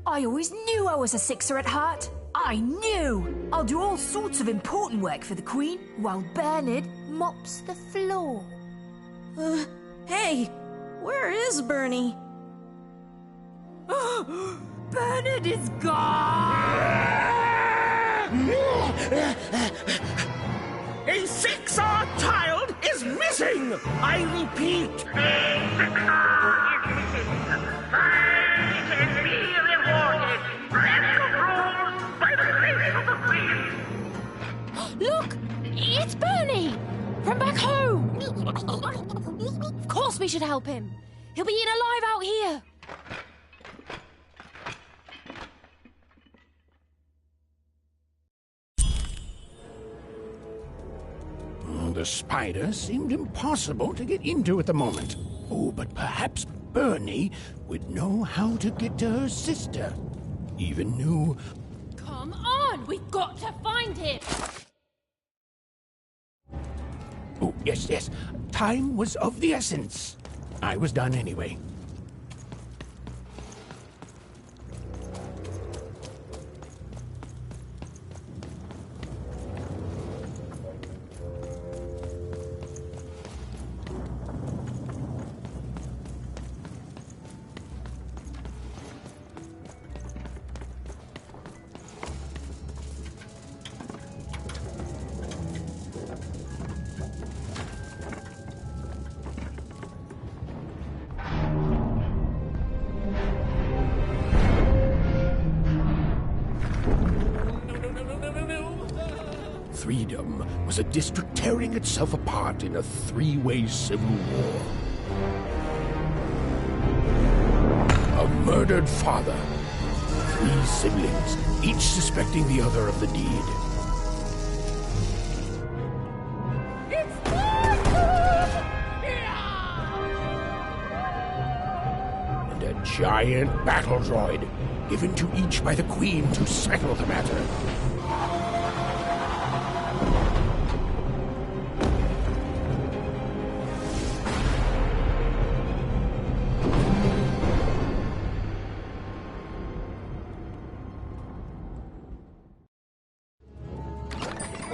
I always knew I was a Sixer at heart. I knew! I'll do all sorts of important work for the Queen, while Bernard mops the floor. Hey! Where is Bernie? Bernard is gone! A Sixer child is missing! I repeat, A Sixer is missing. Find and be rewarded. Rest rules by the grace of the Queen. Look! It's Bernie! From back home! Of course we should help him. He'll be eaten alive out here. The spider seemed impossible to get into at the moment. Oh, but perhaps Bernie would know how to get to her sister. even knew... Come on, we've got to find him! Oh, yes. Time was of the essence. I was done anyway. Freedom was a district tearing itself apart in a three-way civil war. A murdered father, 3 siblings, each suspecting the other of the deed. And a giant battle droid, given to each by the Queen to settle the matter.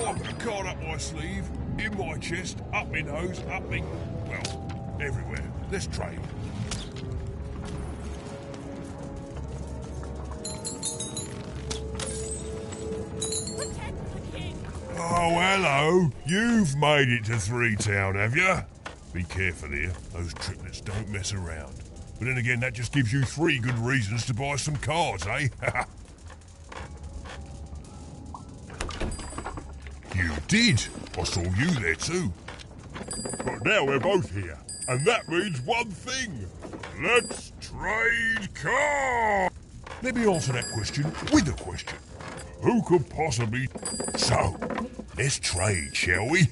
I've got a card up my sleeve, in my chest, up my nose, up me... well, everywhere. Let's trade. Oh, hello. You've made it to Three Town, have you? Be careful here. Those triplets don't mess around. But then again, that just gives you 3 good reasons to buy some cards, eh? You did. I saw you there too. But now we're both here, and that means one thing. Let's trade cards! Let me answer that question with a question. Who could possibly... So, let's trade, shall we?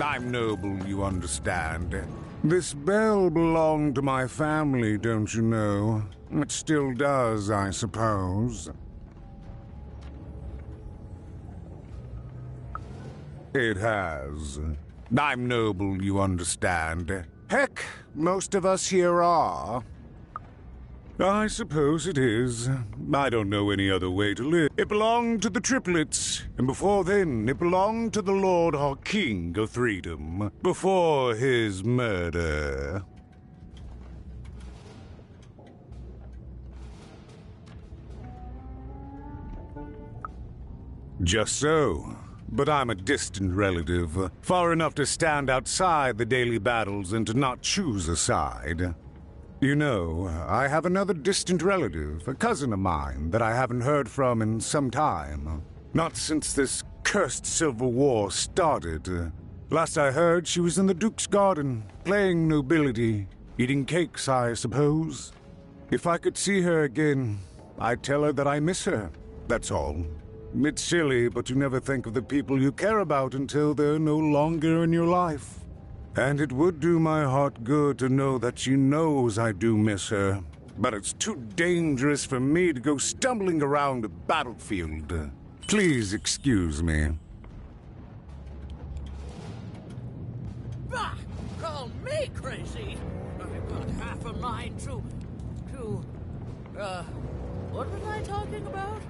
I'm noble, you understand. This bell belonged to my family, don't you know? It still does, I suppose. It has. I'm noble, you understand. Heck, most of us here are. I suppose it is. I don't know any other way to live. It belonged to the triplets, and before then it belonged to the Lord or King of Freedom, before his murder. Just so. But I'm a distant relative, far enough to stand outside the daily battles and to not choose a side. You know, I have another distant relative, a cousin of mine, that I haven't heard from in some time. Not since this cursed Civil War started. Last I heard, she was in the Duke's garden, playing nobility, eating cakes, I suppose. If I could see her again, I'd tell her that I miss her, that's all. It's silly, but you never think of the people you care about until they're no longer in your life. And it would do my heart good to know that she knows I do miss her. But it's too dangerous for me to go stumbling around a battlefield. Please excuse me. Bah! Call me crazy! I've got half a mind to... what was I talking about?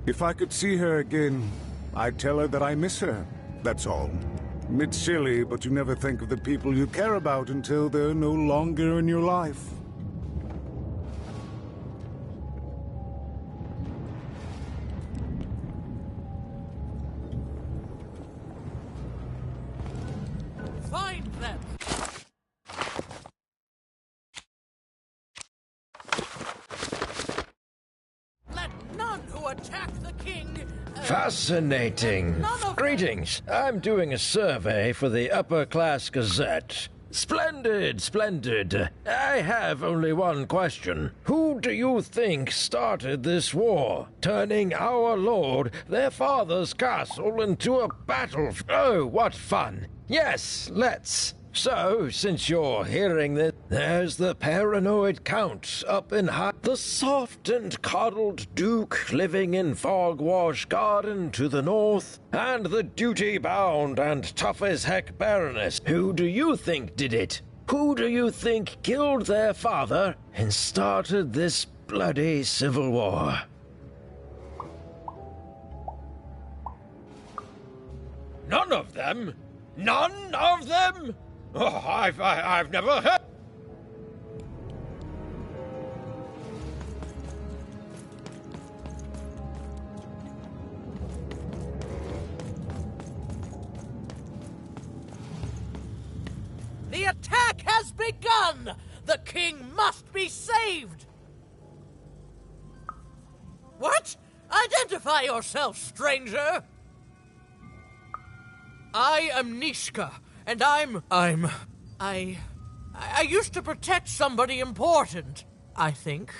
If I could see her again, I'd tell her that I miss her, that's all. It's silly, but you never think of the people you care about until they're no longer in your life. Find them! Let none who attack the king... Fascinating. Greetings. I'm doing a survey for the Upper Class Gazette. Splendid, splendid. I have only one question. Who do you think started this war, turning our lord, their father's castle, into a battle? Oh, what fun. Yes, let's. So, since you're hearing this, there's the paranoid count up in high... The soft and coddled duke living in Fogwash Garden to the north, and the duty-bound and tough-as-heck baroness. Who do you think did it? Who do you think killed their father and started this bloody civil war? None of them? None of them? Oh, I've never heard... The attack has begun! The king must be saved! What? Identify yourself, stranger! I am Nishka, and I used to protect somebody important, I think.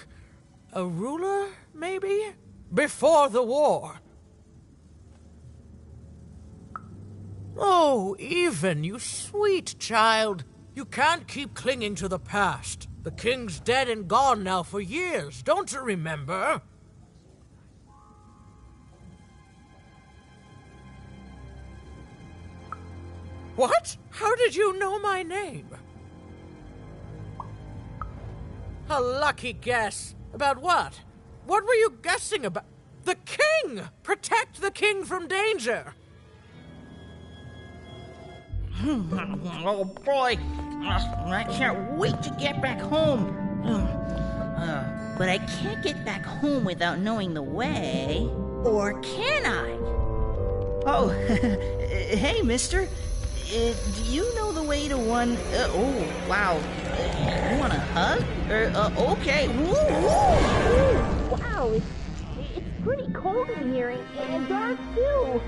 A ruler, maybe? Before the war. Oh, Even, you sweet child. You can't keep clinging to the past. The king's dead and gone now for years, don't you remember? What? How did you know my name? A lucky guess. About what? What were you guessing about? The king! Protect the king from danger! Oh boy, I can't wait to get back home. But I can't get back home without knowing the way. Or can I? Oh, hey, mister. Do you know the way to one... oh, wow. You want a hug? Okay. Ooh. Wow, it's pretty cold in here and dark too.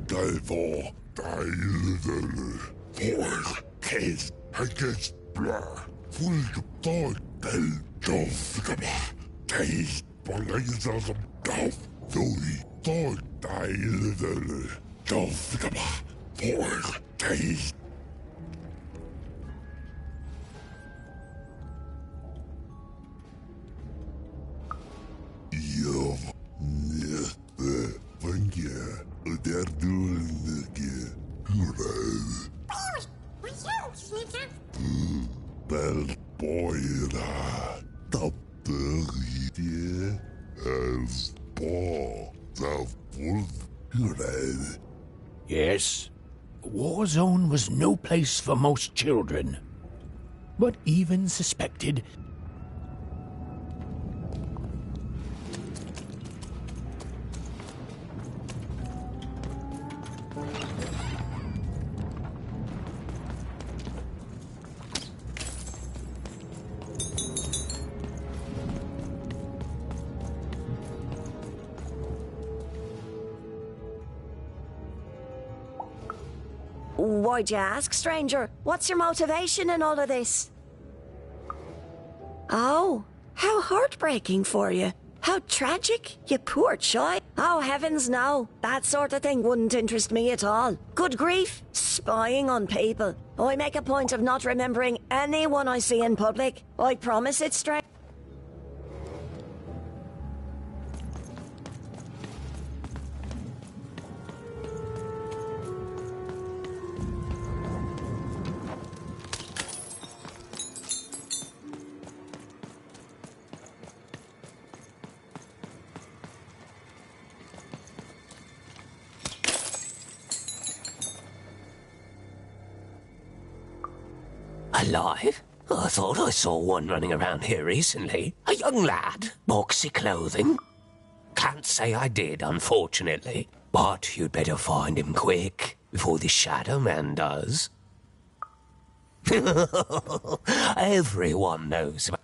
Därför dejlede for kæst hækkes blå fuldt tøjtel jofgaba kæst bolejser som gav døj tøj dejlede jofgaba for kæst. Jo, næste vangje. Der du nigga. Hurra. yourself, Wolf. Yes, a war zone was no place for most children, but even suspected. Why'd you ask, stranger? What's your motivation in all of this? Oh, how heartbreaking for you. How tragic, you poor child. Oh, heavens no. That sort of thing wouldn't interest me at all. Good grief, spying on people. I make a point of not remembering anyone I see in public. I promise it's strange. Alive? I thought I saw one running around here recently. A young lad, boxy clothing. Can't say I did, unfortunately. But you'd better find him quick, before the Shadow Man does. Everyone knows about...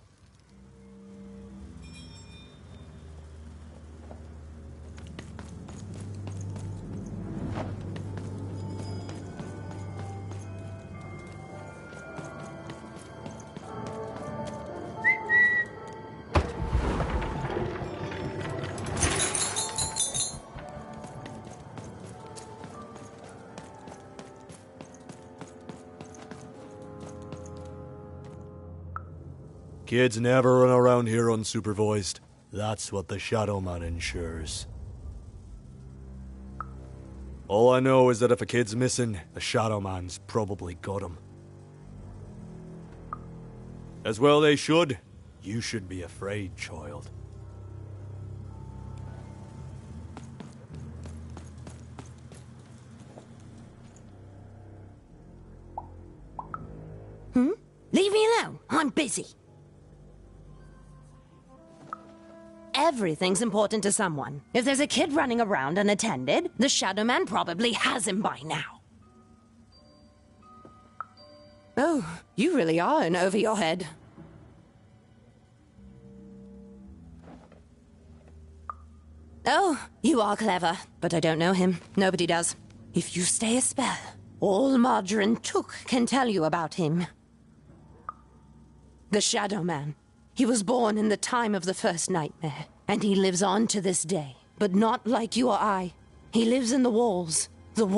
Kids never run around here unsupervised. That's what the Shadow Man ensures. All I know is that if a kid's missing, the Shadow Man's probably got him. As well they should. You should be afraid, child. Leave me alone. I'm busy. Everything's important to someone. If there's a kid running around unattended, the Shadow Man probably has him by now. Oh, you really are in over your head. Oh, you are clever, but I don't know him. Nobody does. If you stay a spell, all Margarine Took can tell you about him. The Shadow Man. He was born in the time of the first nightmare, and he lives on to this day, but not like you or I. He lives in the walls of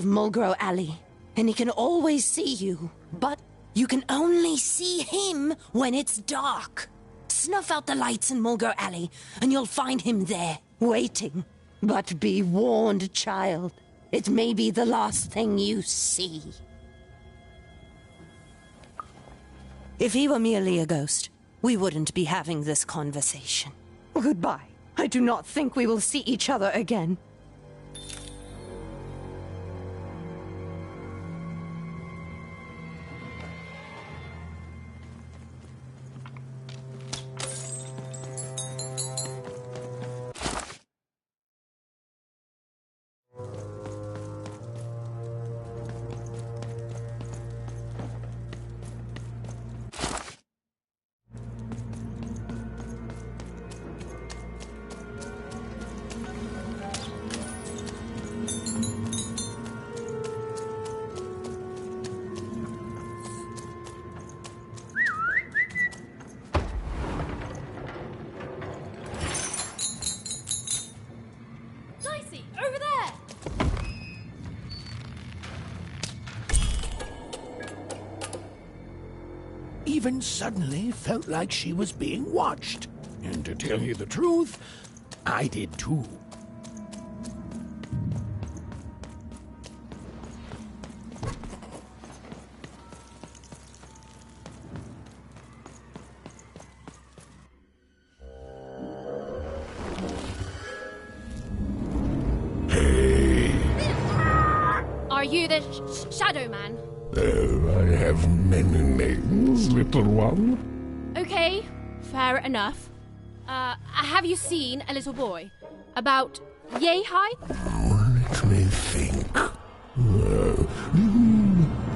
Mulgrew Alley, and he can always see you, but you can only see him when it's dark. Snuff out the lights in Mulgrew Alley, and you'll find him there, waiting. But be warned, child. It may be the last thing you see. If he were merely a ghost, we wouldn't be having this conversation. Goodbye. I do not think we will see each other again. Even suddenly felt like she was being watched. And to tell you the truth, I did too. you the Shadow Man? Oh, I have many names, little one. Okay, fair enough. Have you seen a little boy? About yay high? Let me think.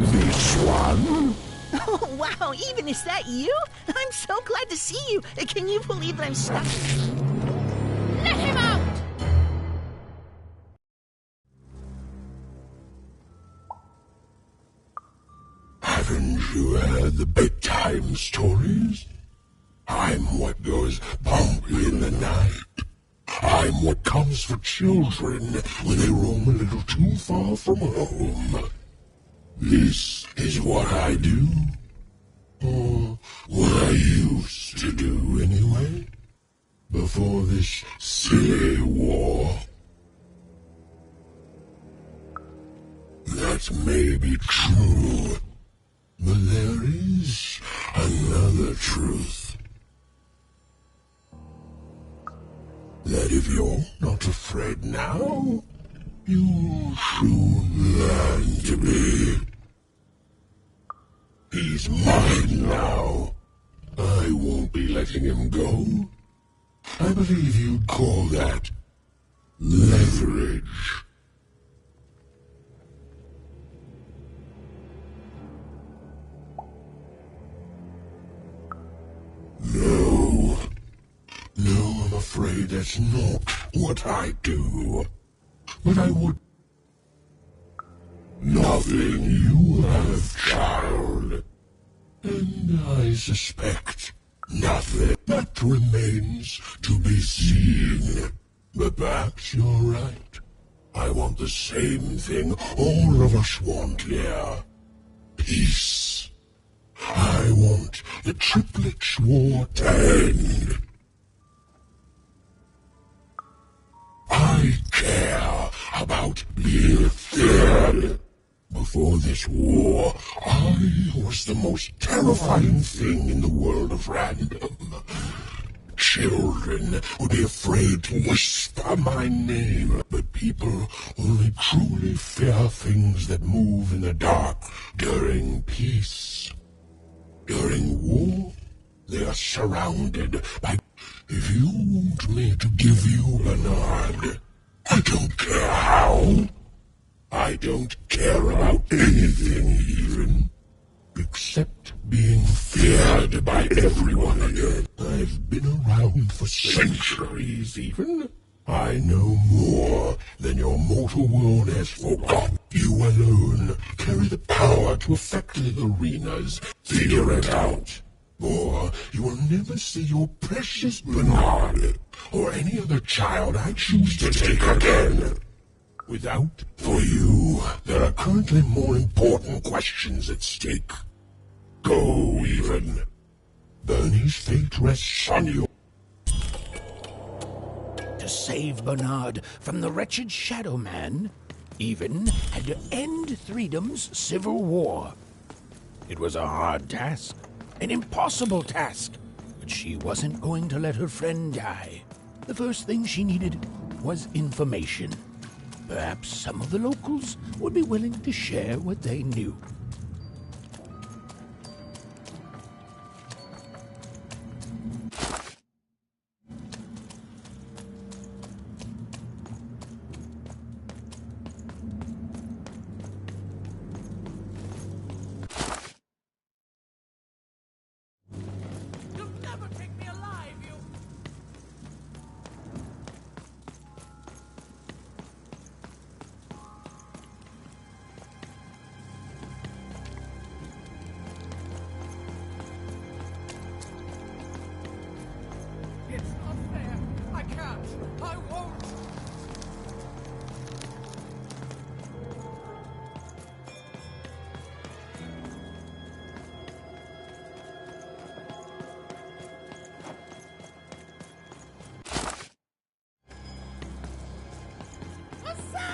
This one? Oh, wow, even is that you? I'm so glad to see you. Can you believe that I'm stuck? Let him out! Haven't you heard the bedtime stories? I'm what goes bump in the night. I'm what comes for children when they roam a little too far from home. This is what I do. Or what I used to do anyway. Before this silly war. That may be true. But there is another truth. That if you're not afraid now, you'll soon learn to be. He's mine now. I won't be letting him go. I believe you'd call that leverage. No, I'm afraid that's not what I do. But I would... Nothing you have, child. And I suspect nothing that remains to be seen. But perhaps you're right. I want the same thing all of us want here. Peace. I want the Triplets' War to end. I care about being feared. Before this war, I was the most terrifying thing in the world of random. Children would be afraid to whisper my name, but people only truly fear things that move in the dark during peace. During war, they are surrounded by... If you want me to give you a nod, I don't care how. I don't care about anything even, except being feared by everyone again. I've been around for centuries even. I know more than your mortal world has forgotten. You alone carry the power to affect the arenas. Figure it out. Or you will never see your precious Bernard, or any other child I choose to take again. Without, for you, there are currently more important questions at stake. Go, even. Bernie's fate rests on you. To save Bernard from the wretched Shadow Man, Even had to end Threedom's civil war. It was a hard task, an impossible task, but she wasn't going to let her friend die. The first thing she needed was information. Perhaps some of the locals would be willing to share what they knew.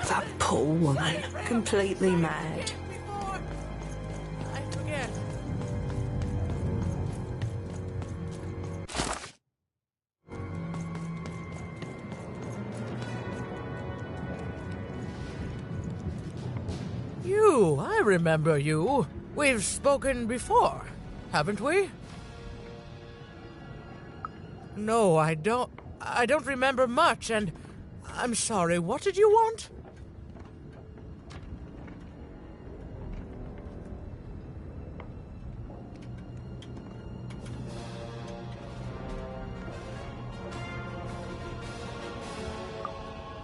That poor woman, completely mad. I forget. you. I remember you. We've spoken before, haven't we? No, I don't remember much, and I'm sorry. What did you want?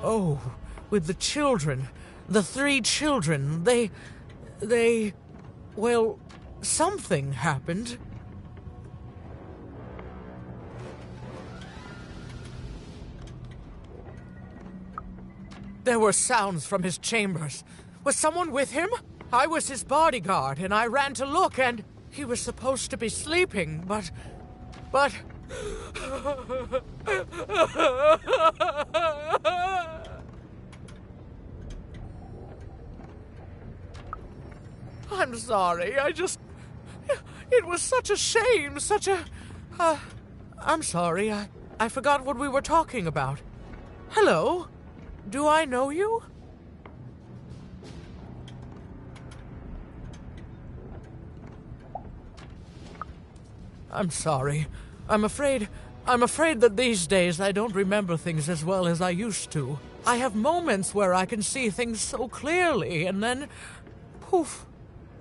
Oh, with the children. The 3 children. Well, something happened. There were sounds from his chambers. Was someone with him? I was his bodyguard, and I ran to look, and he was supposed to be sleeping, but... I'm sorry, it was such a shame, I'm sorry, I forgot what we were talking about. Hello? Do I know you? I'm sorry. I'm afraid that these days I don't remember things as well as I used to. I have moments where I can see things so clearly, and then... poof.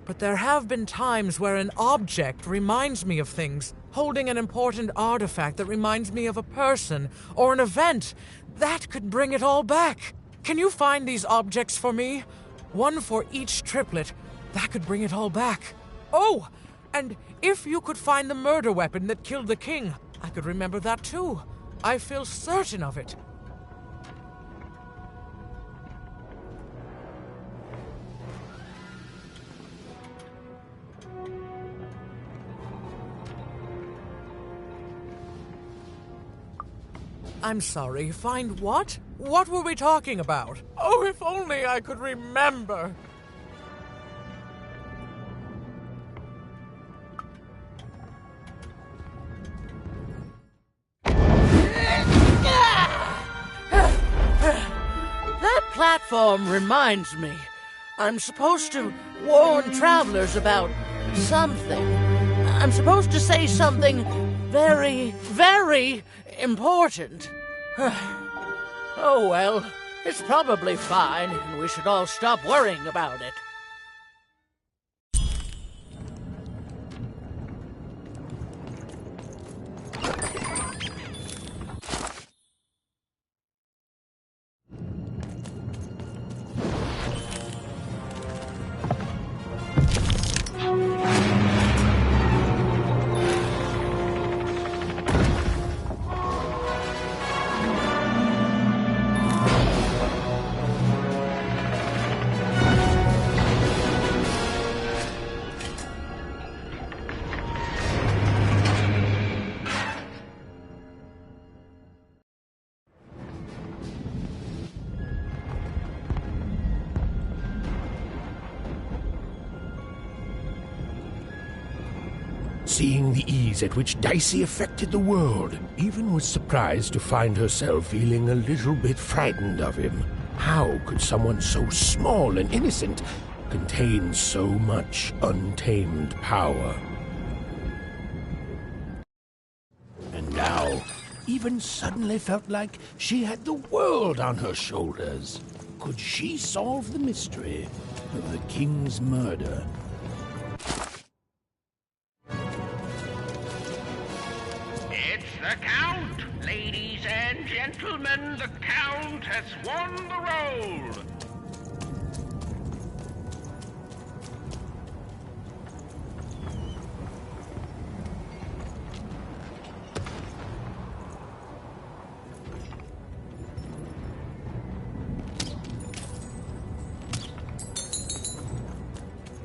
But there have been times where an object reminds me of things, holding an important artifact that reminds me of a person, or an event. That could bring it all back. Can you find these objects for me? One for each triplet. That could bring it all back. Oh, and if you could find the murder weapon that killed the king, I could remember that too. I feel certain of it. I'm sorry, find what? What were we talking about? Oh, if only I could remember. That platform reminds me. I'm supposed to warn travelers about something. I'm supposed to say something very, very important. Oh well, it's probably fine, and we should all stop worrying about it. Seeing the ease at which Dicey affected the world, Even was surprised to find herself feeling a little bit frightened of him. How could someone so small and innocent contain so much untamed power? And now, Even suddenly felt like she had the world on her shoulders. Could she solve the mystery of the king's murder? It's the Count! Ladies and gentlemen, the Count has won the role!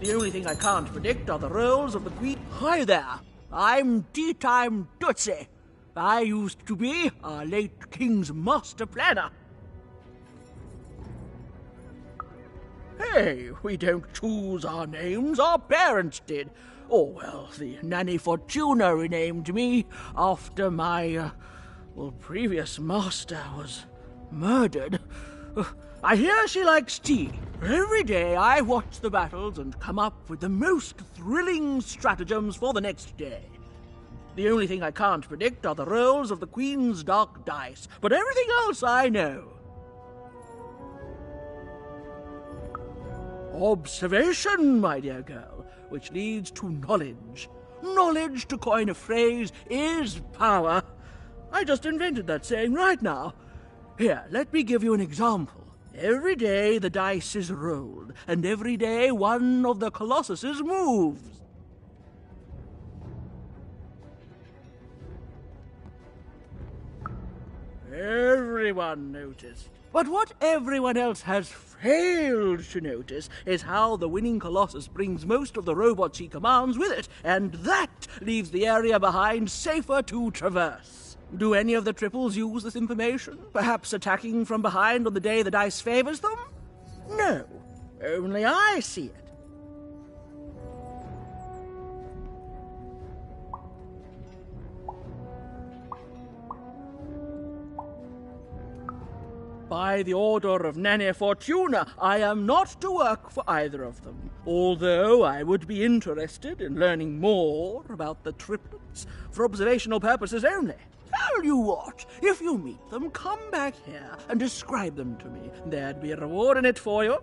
The only thing I can't predict are the roles of the Queen. Hi there, I'm Tea Time Tootsie. I used to be our late King's master planner. Hey, we don't choose our names, our parents did. Oh, well, the Nanny Fortuna renamed me after my, previous master was murdered. I hear she likes tea. Every day I watch the battles and come up with the most thrilling stratagems for the next day. The only thing I can't predict are the rolls of the Queen's dark dice, but everything else I know. Observation, my dear girl, which leads to knowledge. Knowledge, to coin a phrase, is power. I just invented that saying right now. Here, let me give you an example. Every day the dice is rolled, and every day one of the colossuses moves. Everyone noticed. But what everyone else has failed to notice is how the winning Colossus brings most of the robots he commands with it, and that leaves the area behind safer to traverse. Do any of the triples use this information? Perhaps attacking from behind on the day the dice favors them? No, only I see it. By the order of Nane Fortuna, I am not to work for either of them, although I would be interested in learning more about the triplets for observational purposes only. Tell you what, if you meet them, come back here and describe them to me. There'd be a reward in it for you.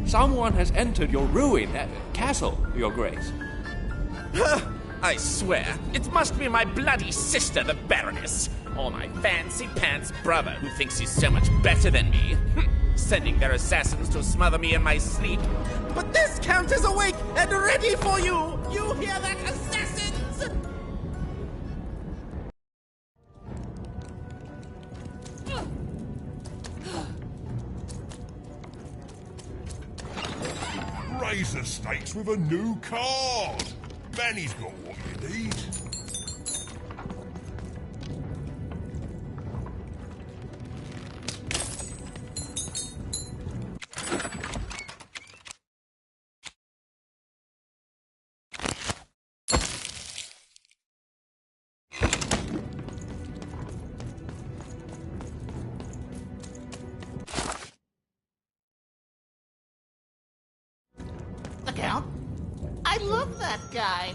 Someone has entered your ruined castle, Your Grace. I swear, it must be my bloody sister, the Baroness, or my fancy-pants brother who thinks he's so much better than me, sending their assassins to smother me in my sleep. But this count is awake and ready for you! You hear that, assassins? Raise the stakes with a new card. Manny's got what you need. The Count? I love that guy.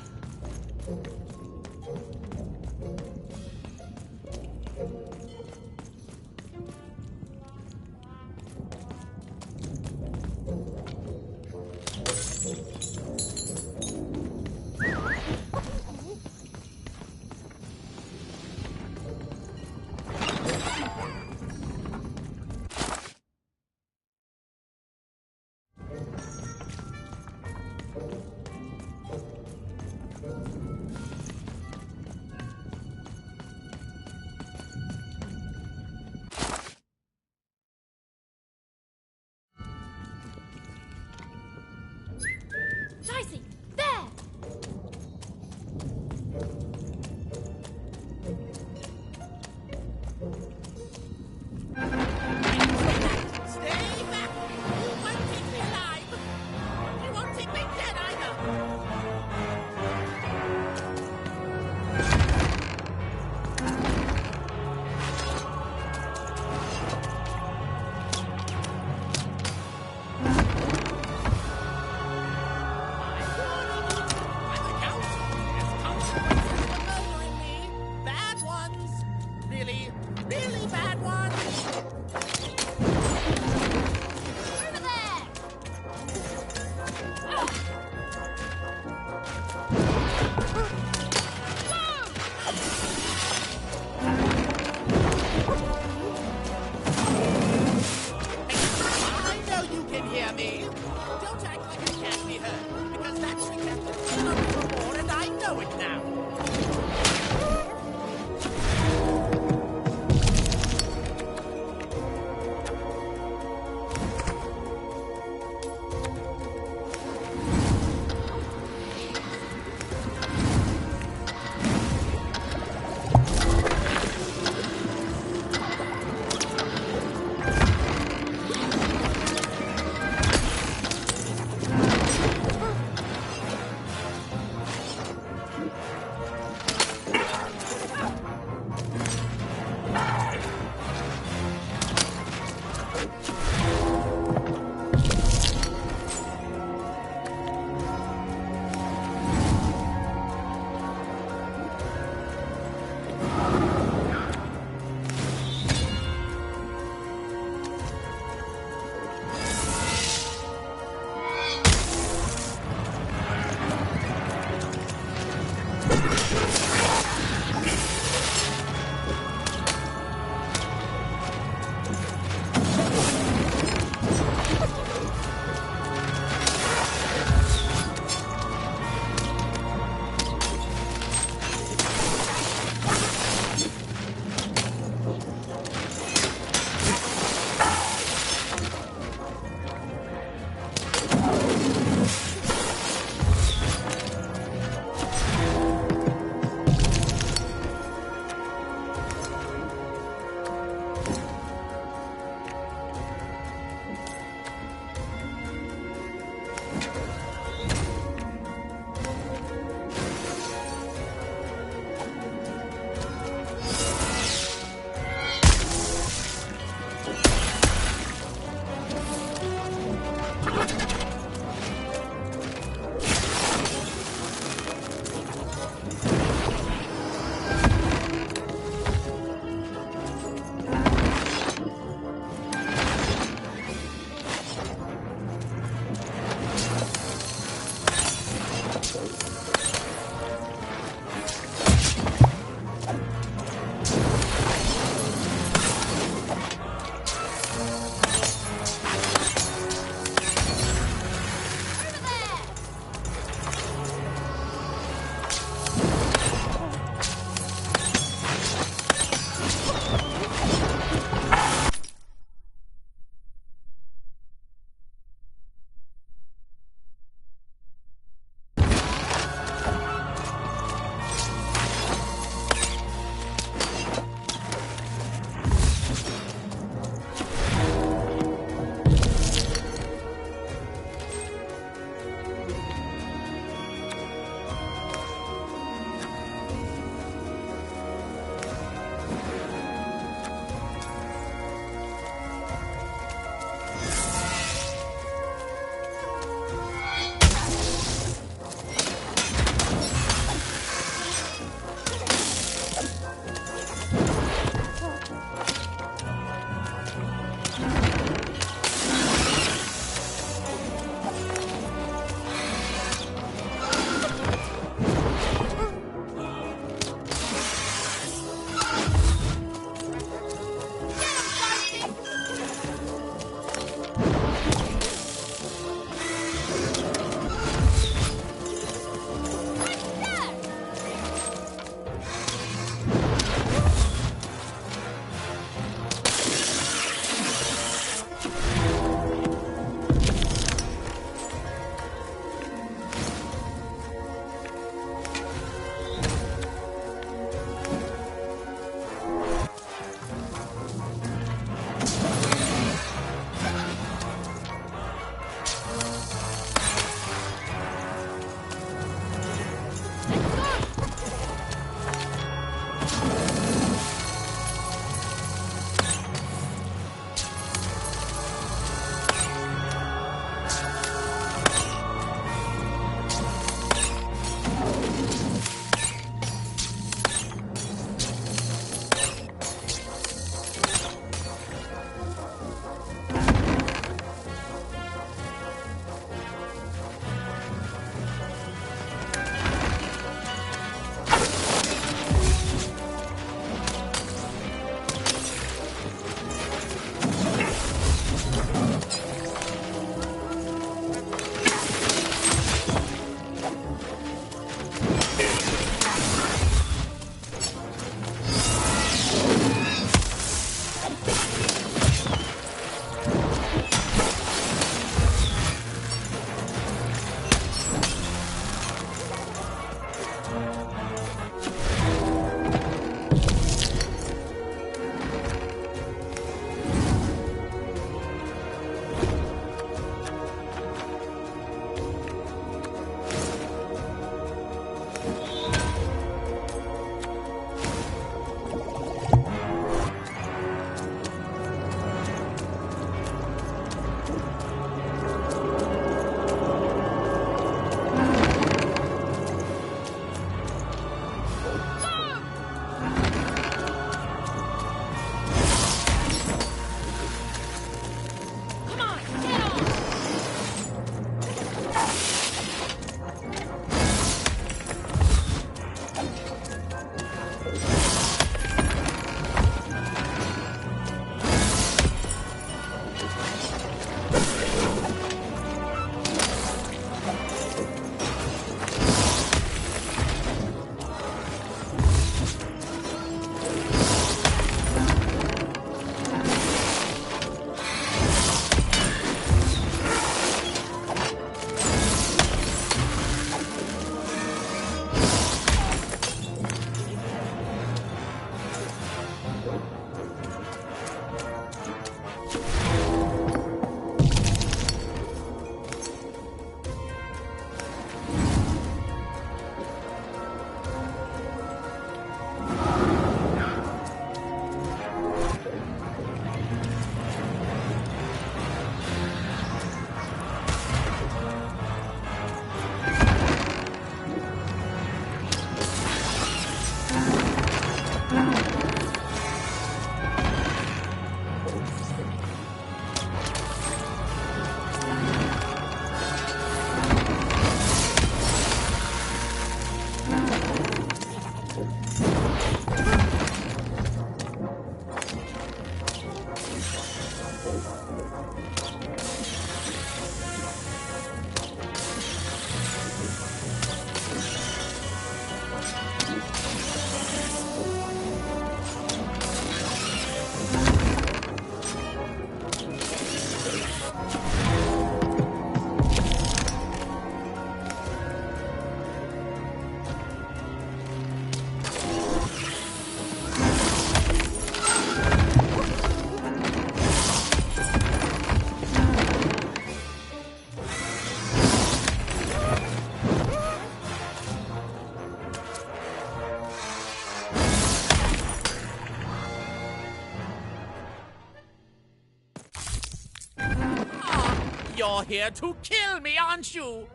You're here to kill me, aren't you?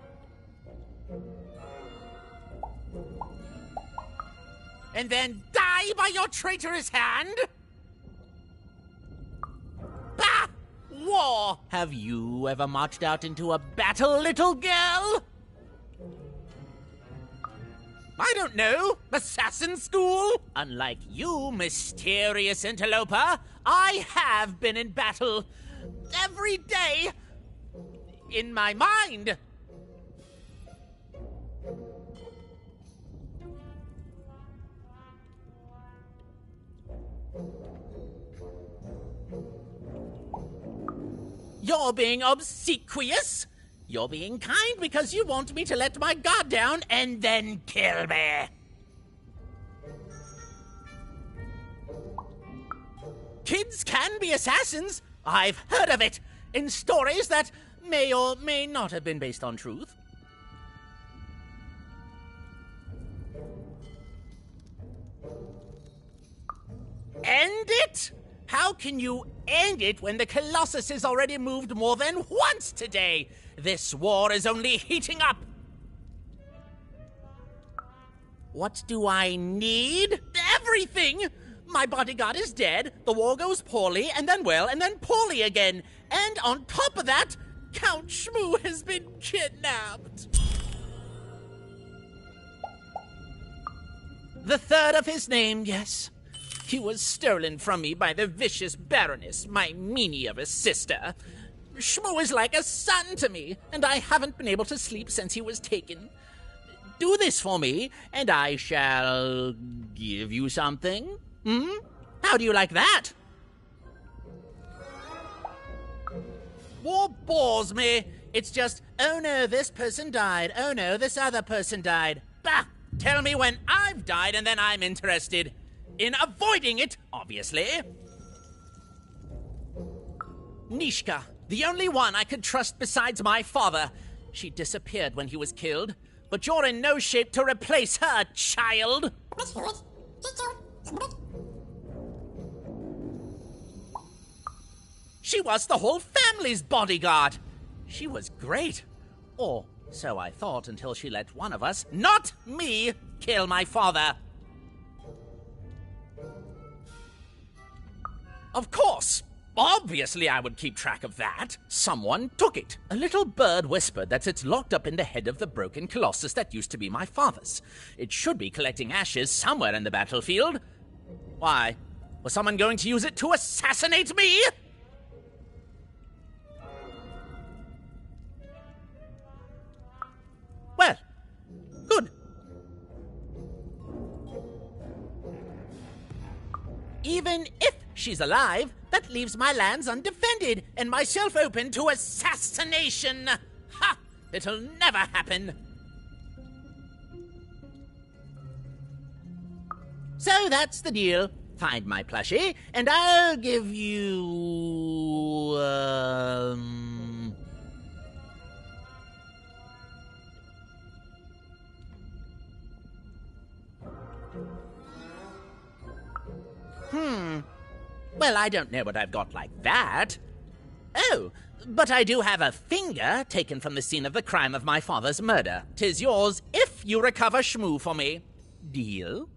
And then die by your traitorous hand? Bah! War! Have you ever marched out into a battle, little girl? I don't know. Assassin school? Unlike you, mysterious interloper, I have been in battle every day in my mind. You're being obsequious. You're being kind because you want me to let my guard down and then kill me. Kids can be assassins. I've heard of it in stories that may or may not have been based on truth. End it? How can you end it when the Colossus has already moved more than once today? This war is only heating up. What do I need? Everything! My bodyguard is dead, the war goes poorly, and then well, and then poorly again. And on top of that, Count Shmoo has been kidnapped. The third of his name, yes. He was stolen from me by the vicious Baroness, my meanie of a sister. Shmoo is like a son to me, and I haven't been able to sleep since he was taken. Do this for me, and I shall give you something. How do you like that? War bores me. It's just, oh no, this person died. Oh no, this other person died. Bah! Tell me when I've died, and then I'm interested in avoiding it, obviously. Nishka, the only one I could trust besides my father. She disappeared when he was killed, but you're in no shape to replace her, child. She was the whole family's bodyguard. She was great. Or so I thought until she let one of us, not me, kill my father. Of course. Obviously I would keep track of that. Someone took it. A little bird whispered that it's locked up in the head of the broken Colossus that used to be my father's. It should be collecting ashes somewhere in the battlefield. Why? Was someone going to use it to assassinate me? Well, good. Even if she's alive, that leaves my lands undefended and myself open to assassination. Ha! It'll never happen. So that's the deal. Find my plushie, and I'll give you, Well, I don't know what I've got like that. Oh, but I do have a finger taken from the scene of the crime of my father's murder. 'Tis yours if you recover Shmoo for me. Deal?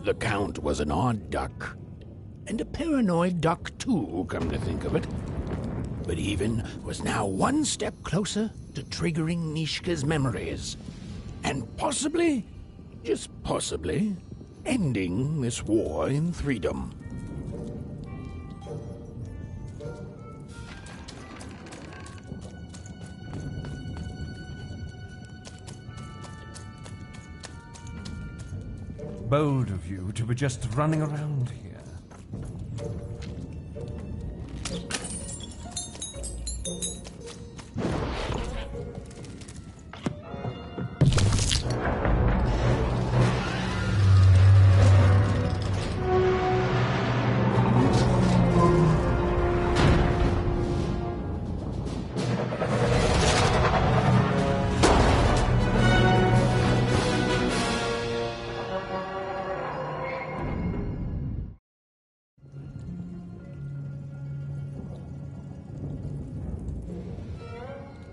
The Count was an odd duck. And a paranoid duck, too, come to think of it. But Even was now one step closer to triggering Nishka's memories. and possibly, just possibly, ending this war in freedom. Bold of you to be just running around here.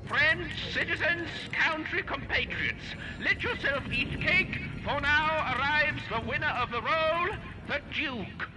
Friends, citizens, country compatriots, let yourself eat cake, for now arrives the winner of the role, the Duke.